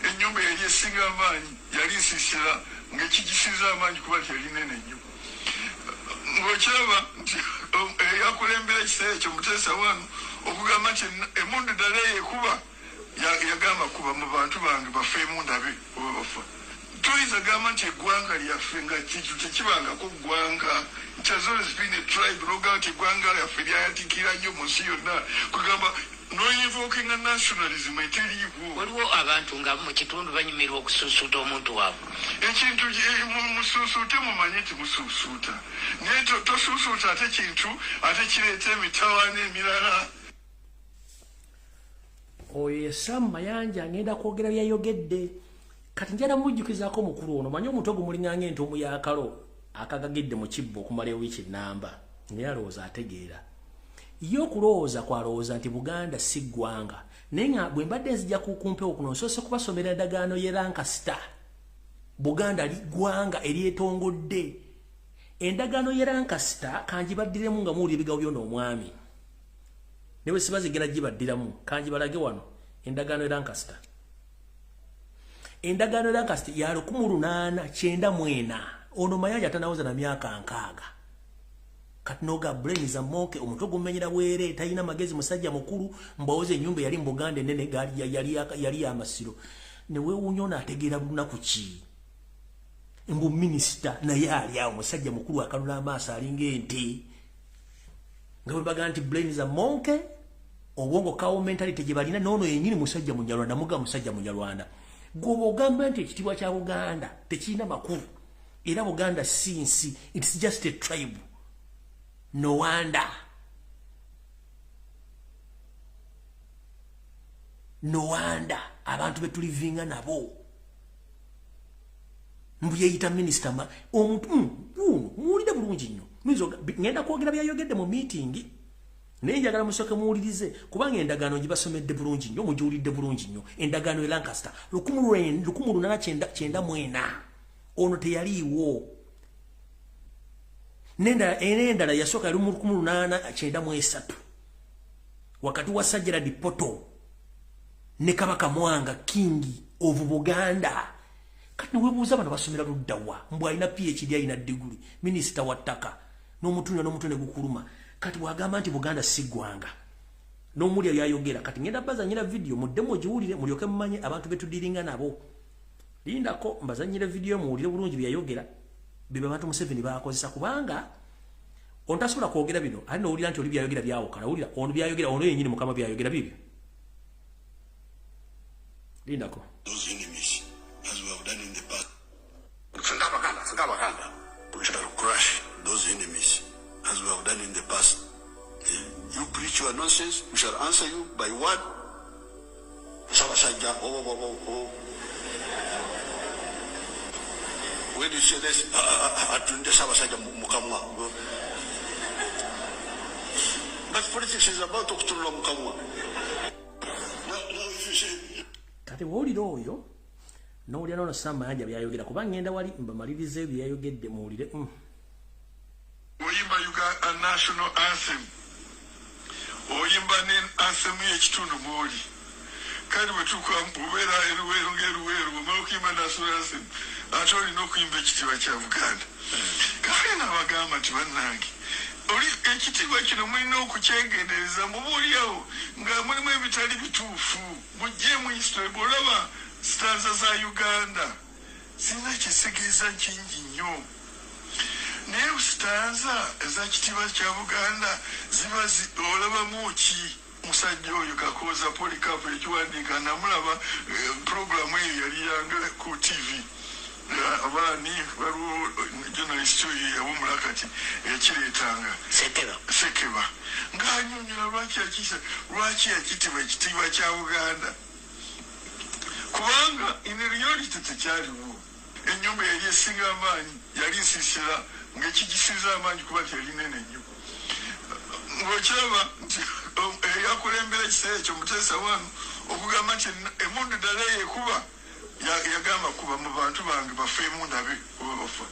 ennyumba yali esinga amaanyi yali nsisira ng'ekigisiza amaanyi kuba tyali nene nnyo ng'okiraba nti eyakulembera ekiseera ekyo Muteesa wano okugamba nti emundu ddala eyekuba yagamba kuba mu bantu bange bafeemu ndabe oba bafa tuyinza gamba nti eggwanga lyaffe nga kintu tekibangako ggwanga it has always been a tribe noga nti eggwanga lyaffe lyayatikira nnyo mu nsi yonna kugamba noinvokinga nationalism eteriiwo waliwo abantu nga mu kitundu banyumirwa okusuusuuta omuntu waabwe ekintu musuusuute mumanye nti musuusuuta naye tosuusuuta ate kintu ate kireeta emitawaana emirala oyo Sam Mayanja ngenda kwogera byayogedde kati njala mujjukizaako mukulu ono manyi omuntu ogumulinganga entomu yakalo akagagidde mu kibbo okumala ewiiki ennamba naye alowooza ategeera ye okulowooza kwalowooza nti Buganda si ggwanga naye nga bwe mbadde nzija kukumpewo kuno nsoose kubasomera endagaano ye Lancaster Buganda ggwanga eryetongodde endagaano ye Lancaster kanjibaddiremu nga muwulira ebigambo byona omwami ne bwe siba zigenda gibaddiramu kanjibalage wano endagaano ye Lancaster endagaano ye Lancaster ya 1894 ono Mayanja atanawuza na myaka 6 kati noga brain za moke omuntu ogumenyera bwere tayina magezi musajja mukulu mbawoze nyumba yali mbugande nene yali ya masiro ne we unyona ategera lunaku ki mbu minister na yali awo musajja mukulu akalula amaaso alinge ente nga baga nti brain za monke obwongo kawo mentality gye balina nono yenyini musajja munyalwanda muga musajja munyalwanda gobo gamba nti ekitibwa kya Buganda tekina makulu era Buganda sinsi it's just a tribe no wonder abantu betulivinga nabo mbuyeyita minister omuntu muwulire bulungi nnyo ngenda kwogera byayogedde mu meeting naye njagala musooke muwulirize kubanga endagaano gibasomedde bulungi nnyo mugiwulidde bulungi nnyo endagaano e Lancaster 1894 ono teyaliiwo endala yasooka yali mu 1893 wakati wa Sajjala Poto ne Kabaka Mwanga King of Buganda kati webuuza bano basomera luddawa mbw alina PhD alina degree minisita wa ttaka n'omutu ne gukuluma kati bwagamba nti Buganda si ggwanga n'omulya byayogera kati ngenda bazanyira video muddemu ogiwulire mulyoke mumanye abantu betudiringa nabo lindako mbazanyira video muwulire bulungi byayogera biba abantu Museveni bakozesa kubanga ontasobola kwogera bino ali nowulira nti oli byayogera byawukana wulira ono byayogera ono yenyini mukama byayogera bibyo lindako those enemies as we have done in the past we shall crush those enemies as we have done in the past. You preach your nonsense, we shall answer you by what? When you say this, but politics is about to turn on Mukamwa. Now if you say kati wulira oyo n'owulira nono Sam Mayanja byayogera kuba ngenda wali mbamalirize byayogedde muwulire oyimba a national anthem oyimba ne anthem y'ekitundu mwoli kandi bwe tukubeera eruweero ng'eruweero omala okuyimba national anthem ate olina okuyimba ekitiibwa kya Buganda kale nabagamba nti bannange oli ekitiibwa kino mulina okukyengendereza mubuulyawo nga mulimu ebitali bituufu mujje mu history bw'olaba stanza za Uganda zirina ekitegeeza kingi nnyo naye stanza eza kitiibwa kya Buganda ziba olabamu ki musajja oyo Kakooza Polycarp ekiwandiika namulaba programu eyo yali yanga ku TV abaani waliwo journalist yawumula kati ekireetanga sekeba ng'anyonyola lwaki yakitibwa ekitiibwa kya Buganda kubanga ineriority tekyaliwo. Ennyumba yali esinga amaanyi yali nsiisira ng'ekigisiza amaanyi kuba tyali nene nnyo. Ng'okiraba nti eyakulembera ekiseera ekyo Muteesa wano okugamba nti emundu ddala yekuba yagamba kuba mu bantu bange bafeemu ndabe oba bafa.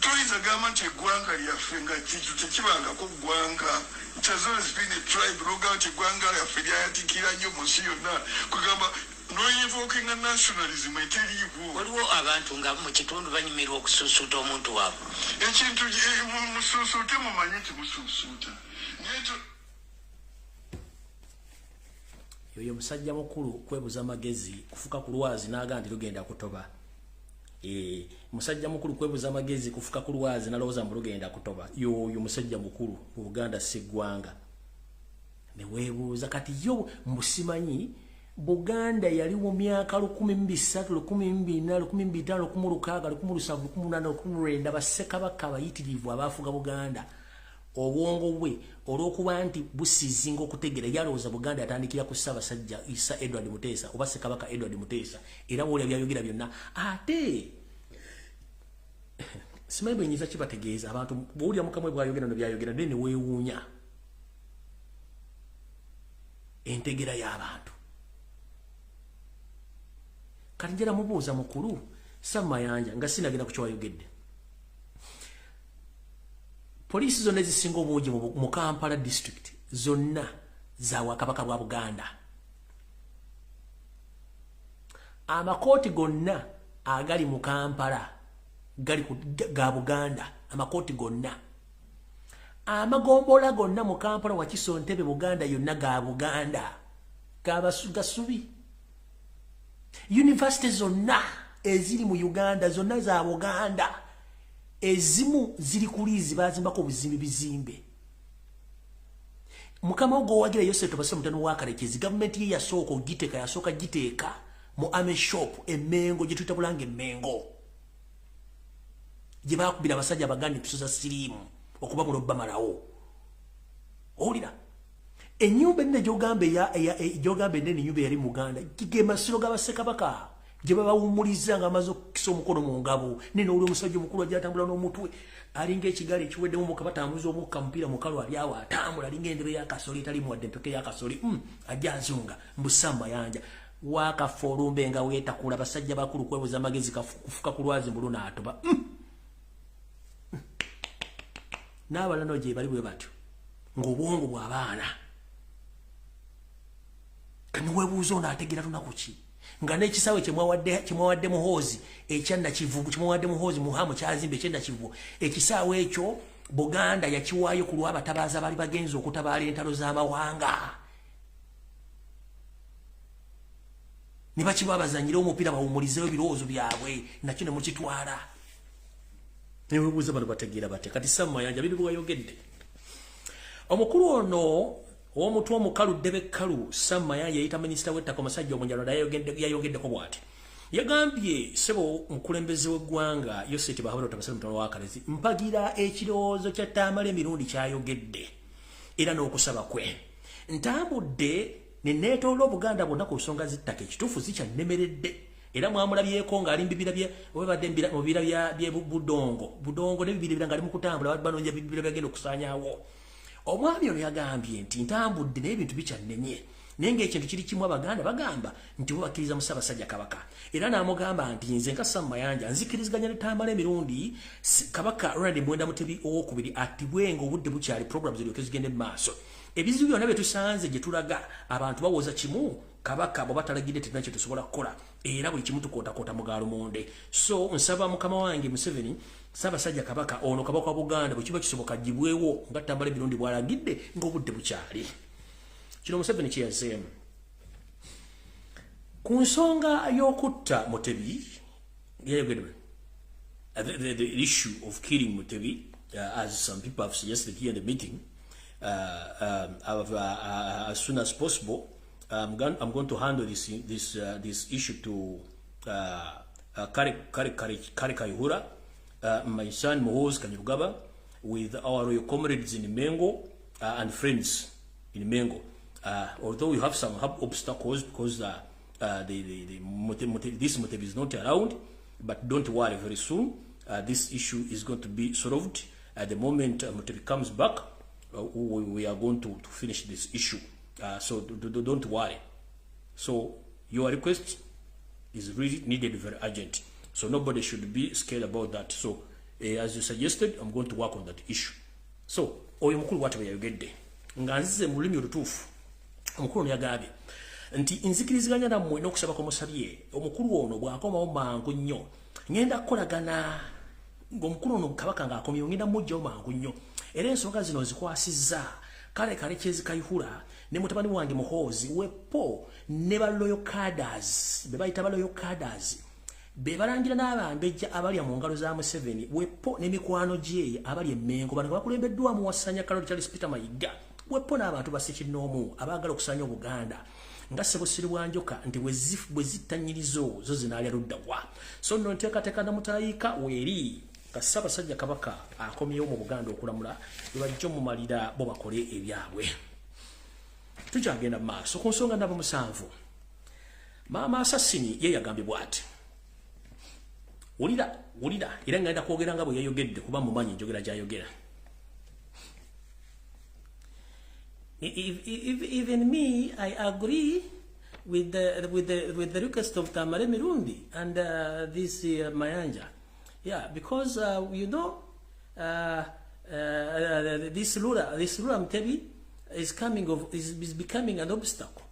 Toyinza gamba nti eggwanga lyaffe nga kintu tekibangako ggwanga. It has always been a tribe. Lwogamba nti eggwanga lyaffe lyayatikira nnyo mu nsi yonna kugamba noinvokinga nationalism eteriiwo. Waliwo abantu nga mu kitundu banyumirwa okusuusuuta omuntu waabwe. Ekintu musuusuute mumanyi nti musuusuuta. Yoyo musajja mukulu kwebuza magezi kufuka ku lwazi n'agamba nti lugenda kutoba. Musajja mukulu kwebuza magezi kufuka ku lwazi n'alowooza mbu lugenda kutoba. Yoyo musajja mukulu mu Buganda si ggwanga. Ne weebuuza kati yo musimanyi Buganda yali mu myaka 1300, 1400, 1500, 1600, 1700, 1800, 1900 bassekabaka abayitirivu abaafuga Buganda. Obwongo bwe olw'okuba nti busizinga okutegera yalowooza Buganda yatandikira ku Ssaabasajja Issa Edward Muteesa oba Ssekabaka Edward Muteesa era bw'olya byayogera byonna ate simanyi bwe nyiza kibategeeza abantu bw'olya mukamwe bwayogera no byayogera ne weewuunya entegera y'abantu. Kati njera mubuuza mukulu Sam Mayanja nga sinagenda ku ky'ayogedde. Poliisi zonna ezisinga obungi mu Kampala district zonna za Bwakabaka bwa Buganda. Amakooti gonna agali mu Kampala gali ga Buganda, amakooti gonna. Amagombola gonna mu Kampala Wakiso Ntebe Buganda yonna ga Buganda. Gasubi. University zonna eziri mu Uganda zonna za Buganda. Ezimu ziri kulizi bazimbako bizimbe. Mukama ogo wagira Yosef Tobase mutano wakarekezi government ye yasoko giteeka mu ame shop emengo gye tuyita Bulange Mengo. Gye bakubira abasajja bagandi tusoza sirimu okuba mu lobba marawo. Olira enyumba nne jogambe nne nyumba yali Muganda kigema siro g'Abassekabaka gye babawumuliza nga amaze okukisa omukono mu ngabo nene oli omusajja omukulu ajja atambula n'omutwe alinga ekigali ekiweddemu omukka batambuza omukka mupiira mukalu ali awo atambula alinga endebe y'akasoli etali muwadde empeke y'akasoli ajja azunga Sam Mayanja wakafa olumbe nga weetakula basajja bakulu kwebuza amagezi kufuka ku lwazi mbulu n'atoba n'abalala gye bali bwe batyo ng'obwongo bw'abaana kaniweebuuza ono ategeera lunaku ki nga n'ekisaawe kimwawadde muhoozi ekyanna kivugu kimwawadde muhoozi muhamu kyazimba ekyanna kivugu ekisaawe ekyo Buganda yakiwaayo ku lw'abatabaazi abali bagenza okutabaala entalo z'amawanga ne bakiba abazanyire omupiira bawumulizeyo ebirowoozo byabwe nakyo ne mukitwala newebuuza bano bategeera bate kati Sam Mayanja biri bwayogedde omukulu ono omutwe omukalu Ddebekkalu Sam Mayanja yayita minisita w'ettaka omusajja omunjalo yayogeddeko bw'ati yagambye sebo mukulembeze w'eggwanga Yoseti Bahabura Otabase mutono wa Kalezi mpagira ekirowoozo kya Tamale emirundi kyayogedde era n'okusaba kwe ntambudde ne neetoola Obuganda bwonna ku nsonga z'ettaka ekituufu zikyannemeredde era mwamulabyeko ng'ali mu bibira mu bibira bye budongo n'ebibira ng'ali mu kutambula banoonya bibira byagenda okusaanyaawo. Omwami ono yagambye nti ntambudde n'ebintu bikyannenye naye ng'ekintu kiri kimu Abaganda bagamba nti bo bakkiriza mu Ssaabasajja Kabaka era n'amugamba nti nze nka Sam Mayanja nzikiriziganya ne Tamale emirundi Kabaka Ronald Mwenda Mutebi owookubiri attibwenga obudde bukyali programu ziryoke zigende mu maaso. Ebizibu byonna bye tusanze gye tulaga abantu bawoza kimu Kabaka bwe batalagidde tetulina kye tusobola kukola era buli kimu tukootakoota mu gaalumondde. So nsaba mukama wange Museveni Ssaabasajja Kabaka ono Kabaka wa Buganda bwe kiba kisoboka gibwewo nga Tamale emirundi bw'alagidde ng'obudde bukyali. Kino Museveni kye yazeemu ku nsonga y'okutta Mutebi yayogedde the issue of killing Mutebi as some people have suggested here in the meeting as soon as possible. I'm going to handle this issue to Kale Kayihura, my son Muhoozi Kainerugaba, with our royal comrades in Mengo and friends in Mengo. Although we have some obstacles because this motive is not around, but don't worry, very soon this issue is going to be solved. At the moment Mutebi comes back, we are going to finish this issue. So don't worry. So your request is really needed, very urgent. So nobody should be scared about that. So as you suggested, I'm going to work on that issue. So oyo mukulu watu yayogedde nga nzize mu lulimi olutuufu. Omukulu yagambye nti nzikiriziganya nammwe n'okusaba ko musabye omukulu ono bw'akomawo mangu nnyo ngenda kukolagana ng'omukulu ono Kabaka ng'akomyewo ngenda mujjawo mangu nnyo era ensonga zino zikwasizza kale Kayihura ne mutabani wange Muhoozi Wepo ne baloyo cadres be bayita baloyo cadres be balangira n'abambejja abalya mu ngalo za Museveni Wepo ne mikwano gye abali Mengo bano bakulembeddwa mu Wasanya Kaloli Charles Peter Mayiga Wepo n'abantu basekinoomu abaagala okusanya Obuganda nga Ssebosiri Bwanjoka nti bwe zittanyirizo zo zinaalya luddawa so nno nteekateeka na mutayiika weeri ka Ssaabasajja Kabaka akomyewo mu Buganda okulamula bajja mumalira bo bakole ebyabwe. Tukyagenda mu maaso ku nsonga nabo musanvu. Maama Assassini ye yagambye bw'ati. Wulira era ngenda kwogera nga bwe yayogedde kuba mumanyi njogera gy'ayogera. Even me, I agree with the request of Tamale Mirundi and this Mayanja. Yeah, because you know this Lula Mutebi is becoming an obstacle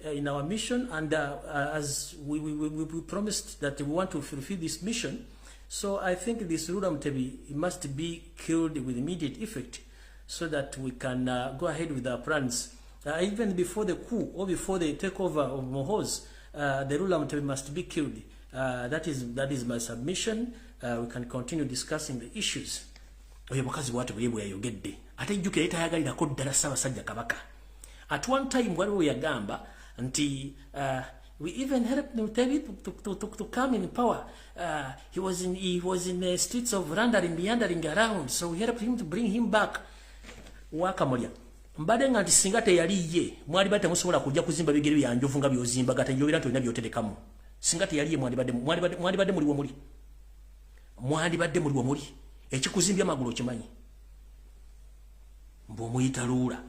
in our mission, and as we promised that we want to fulfill this mission, so I think this Lula Mutebi must be killed with immediate effect, so that we can go ahead with our plans. Even before the coup or before the takeover of Muhoozi, the Lula Mutebi must be killed. That is my submission. We can continue discussing the issues. Oyo mukazi bw'ati bwe yayogedde ate ejjukira etayagalirako ddala Ssaabasajja Kabaka. At one time waliwo yagamba nti we even helped Mutebi to come in power. He was in the streets of meandering around, so we helped him to bring him back. Wakamulya mbadde nga nti singa teyali ye mwali badde musobola kujja kuzimba bigere bya Njovu nga byozimba gata njogera nti olina byoterekamu. Singa teyali ye mwali badde muli womuli ekikuzimbya amagulu okimanyi mb'omuyita Lula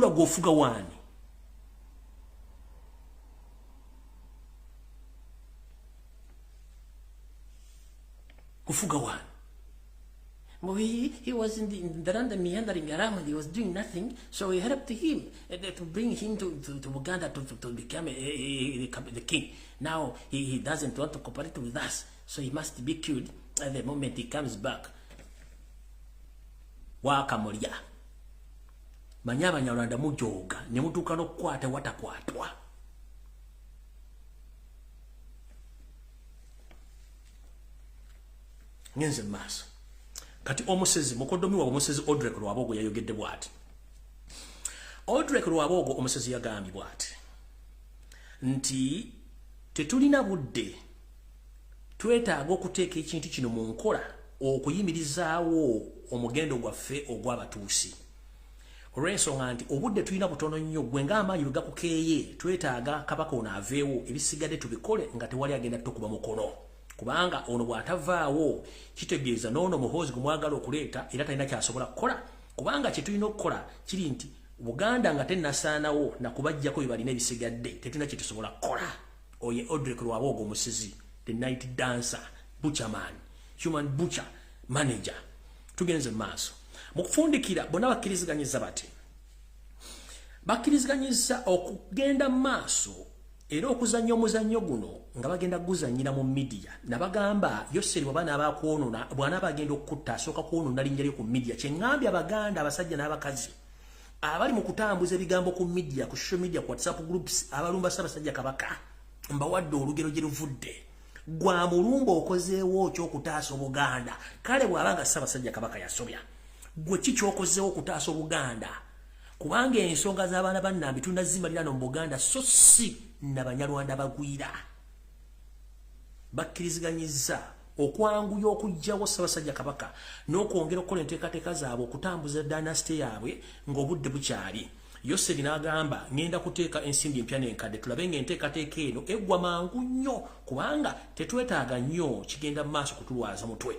gw'ofuga waani kufuga waani. He was in the land meandering around. He was doing nothing, so we helped him to bring him to Uganda to become the king. Now he doesn't want to cooperate with us, so he must be killed at the moment he comes back. Wakamulya manya Abanyarwanda mujoga ne mutuuka n'okukwata watakwatwa. Ngenze maaso kati omusezi mukodomi wa omusezi Odrek Lwabogo yayogedde bw'ati. Odrek Lwabogo omusezi yagambye bw'ati nti tetulina budde twetaaga okuteeka ekintu kino mu nkola okuyimirizaawo omugendo gwaffe ogw'abatuusi. Olw'ensonga nti obudde tulina butono nnyo gwe ng'amaanyi bwe gakukeeye twetaaga Kabaka ono aveewo ebisigadde tubikole nga tewali agenda tukuba mukono. Kubanga ono bw'atavaawo kitegeeza n'ono Muhoozi gwe mwagala okuleeta era talina kyasobola kukola. Kubanga kye tulina okukola kiri nti Buganda nga tennasaanawo nakubajjako bye balina ebisigadde tetulina kye tusobola kukola. Oye Odrek Lwabogo omusezi, the night dancer, butcherman, human butcher, manager. Tugenze maaso. Mu kufundikira bonna bakkiriziganyiza bati. Bakkiriziganyiza okugenda maaso era okuzannya omuzannyo guno nga bagenda guzannyira mu media. Nabagamba Yoseri bw'abaana abaakwonona bw'anaaba agenda okutta asooka kwonona linnya lye ku media. Kye ŋŋambye Abaganda abasajja n'abakazi abali mu kutambuza ebigambo ku media, ku social media, ku WhatsApp groups abalumba Ssaabasajja Kabaka mbawadde olugero gye luvudde. Gwa mulumba okozeewo ky'okutaasa Obuganda. Kale bw'abanga Ssaabasajja Kabaka yasobya. Gwe ki ky'okozeewo okutaasa Obuganda? Kubanga ensonga z'abaana ba Nnambi tunazimalira no mu Buganda so si n'Abanyarwanda bagwira. bakkiriziganyizza okwanguya okujjawo Ssaabasajja Kabaka n'okwongera okukola enteekateeka zaabwe okutambuza dynasty yaabwe ng'obudde bukyali. Yoseri n'agamba ngenda kuteeka ensimbi empya n'enkadde tulabe ng'enteekateeka eno eggwa mangu nnyo kubanga tetwetaaga nnyo kigenda mu maaso kutulwaza mutwe.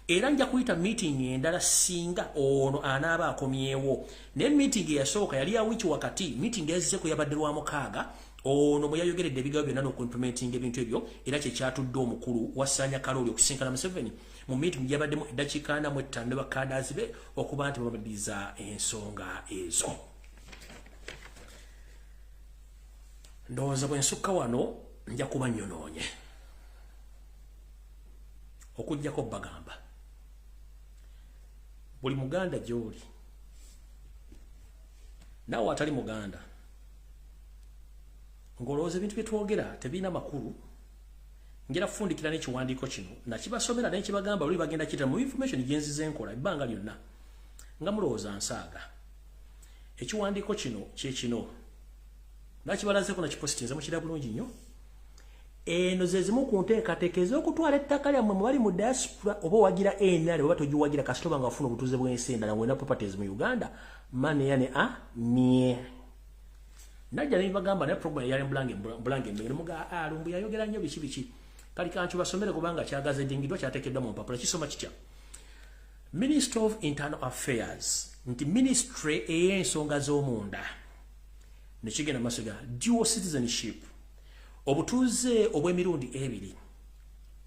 Era nja kuyita meeting endala singa ono anaaba akomyewo. Ne meeting eyasooka yali ya wiki wakati, meeting ezizeeko yabadde lwa mukaaga. Ono bwe yayogeredde ebigambo byonna n'okuimplementing ebintu ebyo era kye kyatudde omukulu wa Ssaanya Kalooli okusinkana Museveni mu meeting gyabaddemu eddakiika 45 ne bakadaazi be okuba nti bamaliriza ensonga ezo. Ndowooza bwe nsukka wano nja kuba nnyonoonye okuggyako bagamba buli Muganda gy'oli naawe atali Muganda ng'olowooza ebintu bye twogera tebiina makulu ngera kufundikira n'ekiwandiiko kino nakibasomera n'ekibagamba luli bagenda kitera mu information gye nzize nkola ebbanga lyonna nga mulowooza nsaaga. Ekiwandiiko kino kye kino nakibalazeeko nakipositinze mukira bulungi nnyo. Eno ze zimu ku nteekateeka ez'okutwala ettaka lyammwe mwe bali mu diaspora oba owagira NRM oba togiwagira kasita oba nga wafuna obutuuze bw'ensi endala ng'olina properties mu Uganda mane ne mie. Najja nebagamba naye program yali mbulange mbere muga alumbu yayogera nnyo biki kali kanchu basomere kubanga kyagaze dingidwa kyatekeddwa mu mpapula kisoma kitya. Minister of Internal Affairs nti ministry ey'ensonga z'omunda nekigenda masiga dual citizenship obutuuze obw'emirundi ebiri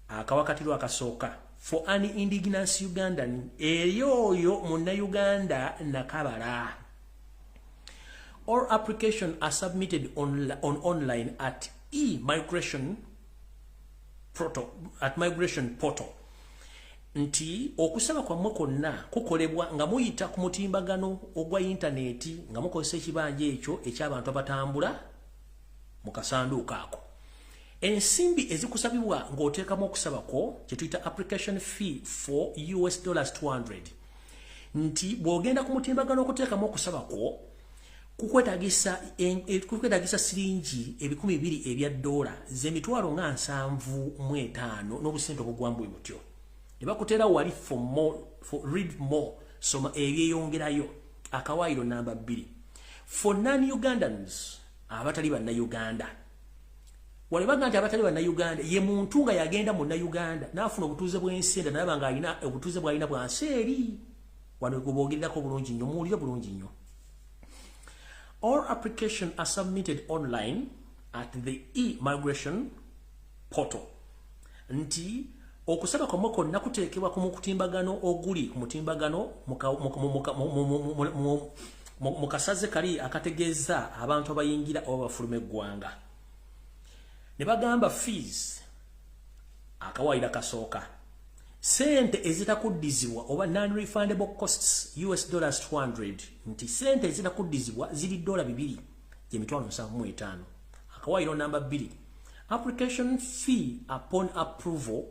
akawakatirwa akasooka for an indigenous Ugandan eyoyo munna-Uganda nakabala. All applications are submitted on online at migration portal. Nti okusaba kwammwe kwonna kukolebwa nga muyita ku mutimbagano ogwa intaneti nga mukozesa ekibanja ekyo eky'abantu abatambula mu kasanduuko ako. Ensimbi ezikusabibwa ng'oteekamu okusaba kwo kye tuyita application fee for $200. Nti bw'ogenda ku mutimbagano okuteekamu okusaba kwo kukwetagisa siringi $200 ebya dola $7,75 n'obusente obugwambwe butyo. Ne bakutera wali for read more soma ebyeyongerayo akawaayiro namba 2 for non-Ugandans abatali banna-Uganda. Wale baga nti abatali banna-Uganda ye muntu nga yagenda munna-Uganda n'afuna obutuuze bw'ensi endala naba nga alina obutuuze bw'alina bwansi eri wano kuboogerirako bulungi nnyo muwulire bulungi nnyo. All applications are submitted online at the e-migration portal. Nti okusaba kwamwe kwonna kuteekebwa ku mutimbagano oguli ku mutimbagano mu kasaze kali akategeeza abantu abayingira oba bafuluma eggwanga. Ne bagamba fees akawaayira kasooka sente ezitakuddizibwa oba non-refundable costs $200. Nti sente ezitakuddizibwa ziri $200 $75. Akawaayiro namba 2 application fee upon approval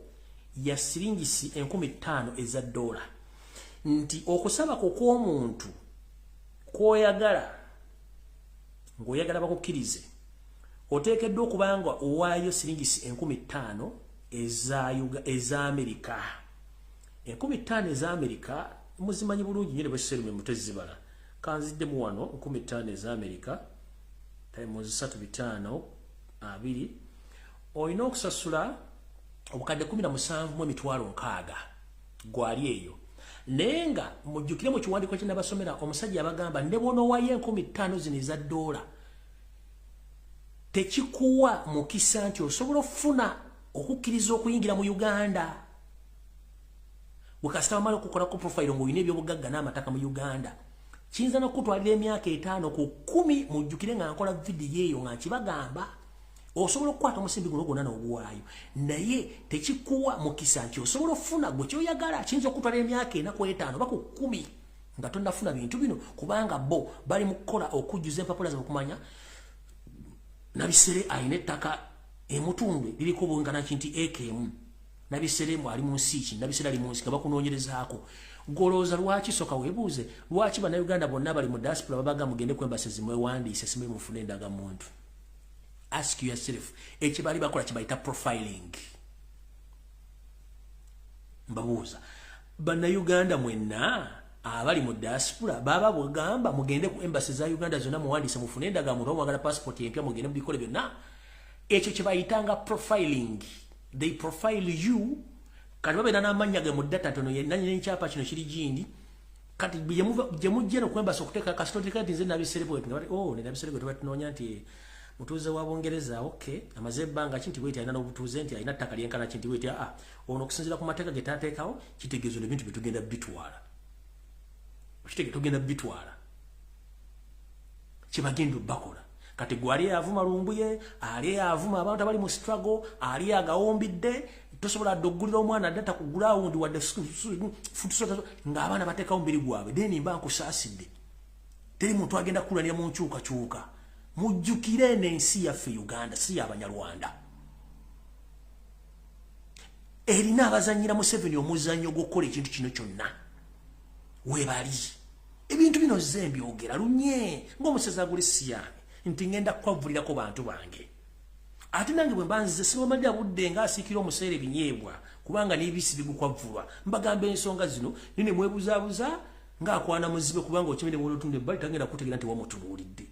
ya siringi $5,000 eza dola. Nti okusaba kw'omuntu kw'oyagala ng'oyagala bakukkirize oteekeddwa okubanga owaayo siringi $5,000 eza Amerika. $5,000 eza Amerika muzimanyi bulungi nnyo ne bweserume mutezibala kanziddemu wano $5,000 eza Amerika times 3 5 olina okusasula obukadde 17,600 gwali eyo. Naye nga mujjukire mu kiwandiiko kye nabasomera omusajja abagamba ne bw'onoowayo $5,000 zino eza dola tekikuwa mukisa nti osobola okufuna okukkiriza okuyingira mu Uganda. Wekasita bamala okukolako profile ng'olina ebyobugagga n'amataka mu Uganda kiyinza n'okutwalira emyaka 5 ku 10. Mujjukire nga nkola vidiyo eyo nga nkibagamba osobola okukwata omusimbi guno gwonna n'oguwaayo naye tekikuwa mukisa nti osobola okufuna gwe kyoyagala. Kiyinza okutwalira emyaka 4 ku 5 oba ku 10 nga tonnafuna bintu bino kubanga bo bali mu kukola okujjuza empapula z'okumanya nabisere ayina ettaka emutundwe liriko bwengana kinti ekemu nabisere ali mu nsi ki nabisere ali mu nsi nga bakunoonyerezaako. Golooza lwaki soka weebuuze lwaki banna-Uganda bonna bali mu diaspora babaga mugende ku embassy zimwewandiise simwe mufune endagamuntu. Ask yourself ekibali bakola kibayita profiling. mbabuuza bana Uganda mwenna abali mu diaspora baba bugamba mugende ku embassy za Uganda zonna muwandise mufune endagaano mwagala passport empya mugende mu bikole byonna ekyo kye bayitanga profiling. They profile you kati babeera n'amannya ge mu data tono nanyine nkyapa kino kiri gindi kati gye mujje no ku embassy okuteeka kasitoti kati nze nabiserebwe nga bati nabiserebwe tubatunoonya nti mutuuze wa Bungereza okay amaze ebbanga kinti bweti alina n'obutuuze nti alina ttaka lyenkana kinti bweti ono okusinziira ku mateeka ge taateekawo kitegeezo ebintu bye tugenda bitwala tugenda bitwala kye bagenda bakola kati gwali avuma lumbuye ali avuma abantu abali mu struggle ali agawombidde tosobola doggulira omwana data ku ground wadde futusota ng'abaana bateekawo mbiri gwabwe deni mba nkusaasidde teri muntu agenda kukulanira mu nkyukakyuka mujjukire n'ensi yaffe Uganda si y'Abanyarwanda erina abazanyira Museveni omuzannyo gw'okukola ekintu kino kyonna weebali ebintu bino zembyogera lunye ng'omusezi agula essiyani nti ngenda kwavulirako bantu bange ate nange bwe mbanzize sibamadde abudde ng'asiikira omuseere ebinyeebwa kubanga n'ebisi bigukwavulwa mbagamba ensonga zino nine mwebuzaabuza ng'akwana muzibe kubanga okimene mwolotunda ebbali tagenda kutegeera nti wamutunuulidde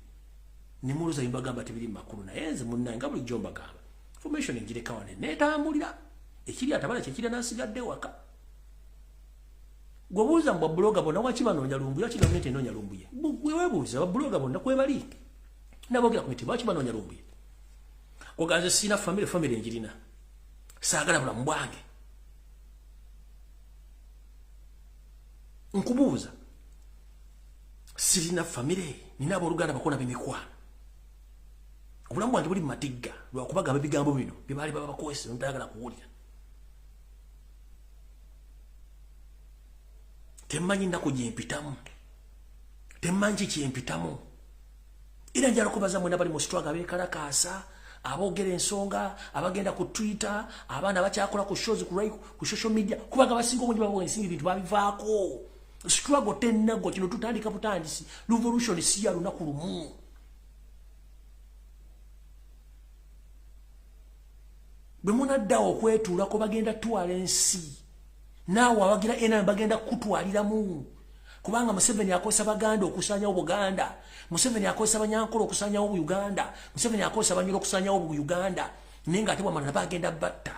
ne muluza mbagamba tebiri makulu naye nze munnaye nga bulijjo mbagamba information engireka wane neetambulira ekiri atabala kyekiri nansigadde waka gwebuuza mu babbuloga bonna waki banoonya lumbuye waki gavumenti enoonya lumbuye wewebuuza babbuloga bonna kwebali nabogera ku mitima waki banoonya lumbuye oganze sina famire njirina saagala bulamu bwange nkubuuza sirina famire nina abooluganda bakola b'emikwano obulamu bwange buli mu matigga lwakubagamba ebigambo bino bye baali baba bakwese ntayagala kuwulira temmanyi nnaku gyempitamu temmanyi kyempitamu era njala kubaza mwena bali mu struggle abeekalakaasa aboogera ensonga abagenda ku Twitter abaana bakyakola ku shows ku social media kubanga basinga obungi babo ensinga ebintu babivaako struggle tennaggwa kino tutandika butandisi revolution si ya lunaku lumu bwe munaddawo okwetuulako bagenda twala ensi naawe abagira ena bagenda kutwaliramu kubanga Museveni akozesa Baganda okusanyawo Buganda Museveni akozesa Banyankole okusanyawo Uganda Museveni akozesa Banyoro okusanyawo Uganda naye ng'ate bwamala bagenda batta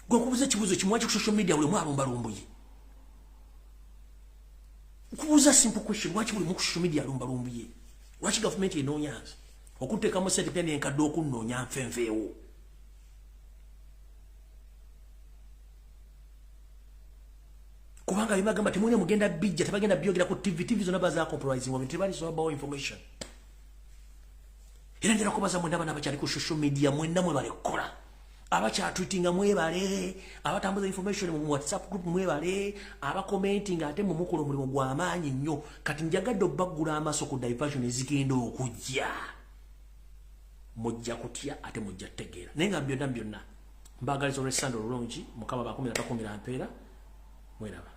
gwe nkubuuza ekibuuzo kimu waki ku social media buli mwalumbalumbuye nkubuuza simple question waki buli mu ku social media alumbalumbuye waki gavumenti enoonyanze okuteekamu sente pya nenkadde okunnoonya nfenfeewo kubanga bimagamba temwine mugenda bijja tebagenda byogera ku TV zonna baza compromising wabintu tebali sobawo information era njala kubaza mwena bana bakyali ku social media mwena mwe balekkola abakyatwitinga mwebale abatambuza information mu WhatsApp group mwebale abakomenting ate mu mukolo mulimu gw'amaanyi nnyo kati njagadde obbagula amaaso ku diversion ezigenda okujja mujja kutya ate mujja tegeera naye nga byonna mbagaliza olw'essande olulungi mukama 10 mpeera mweraba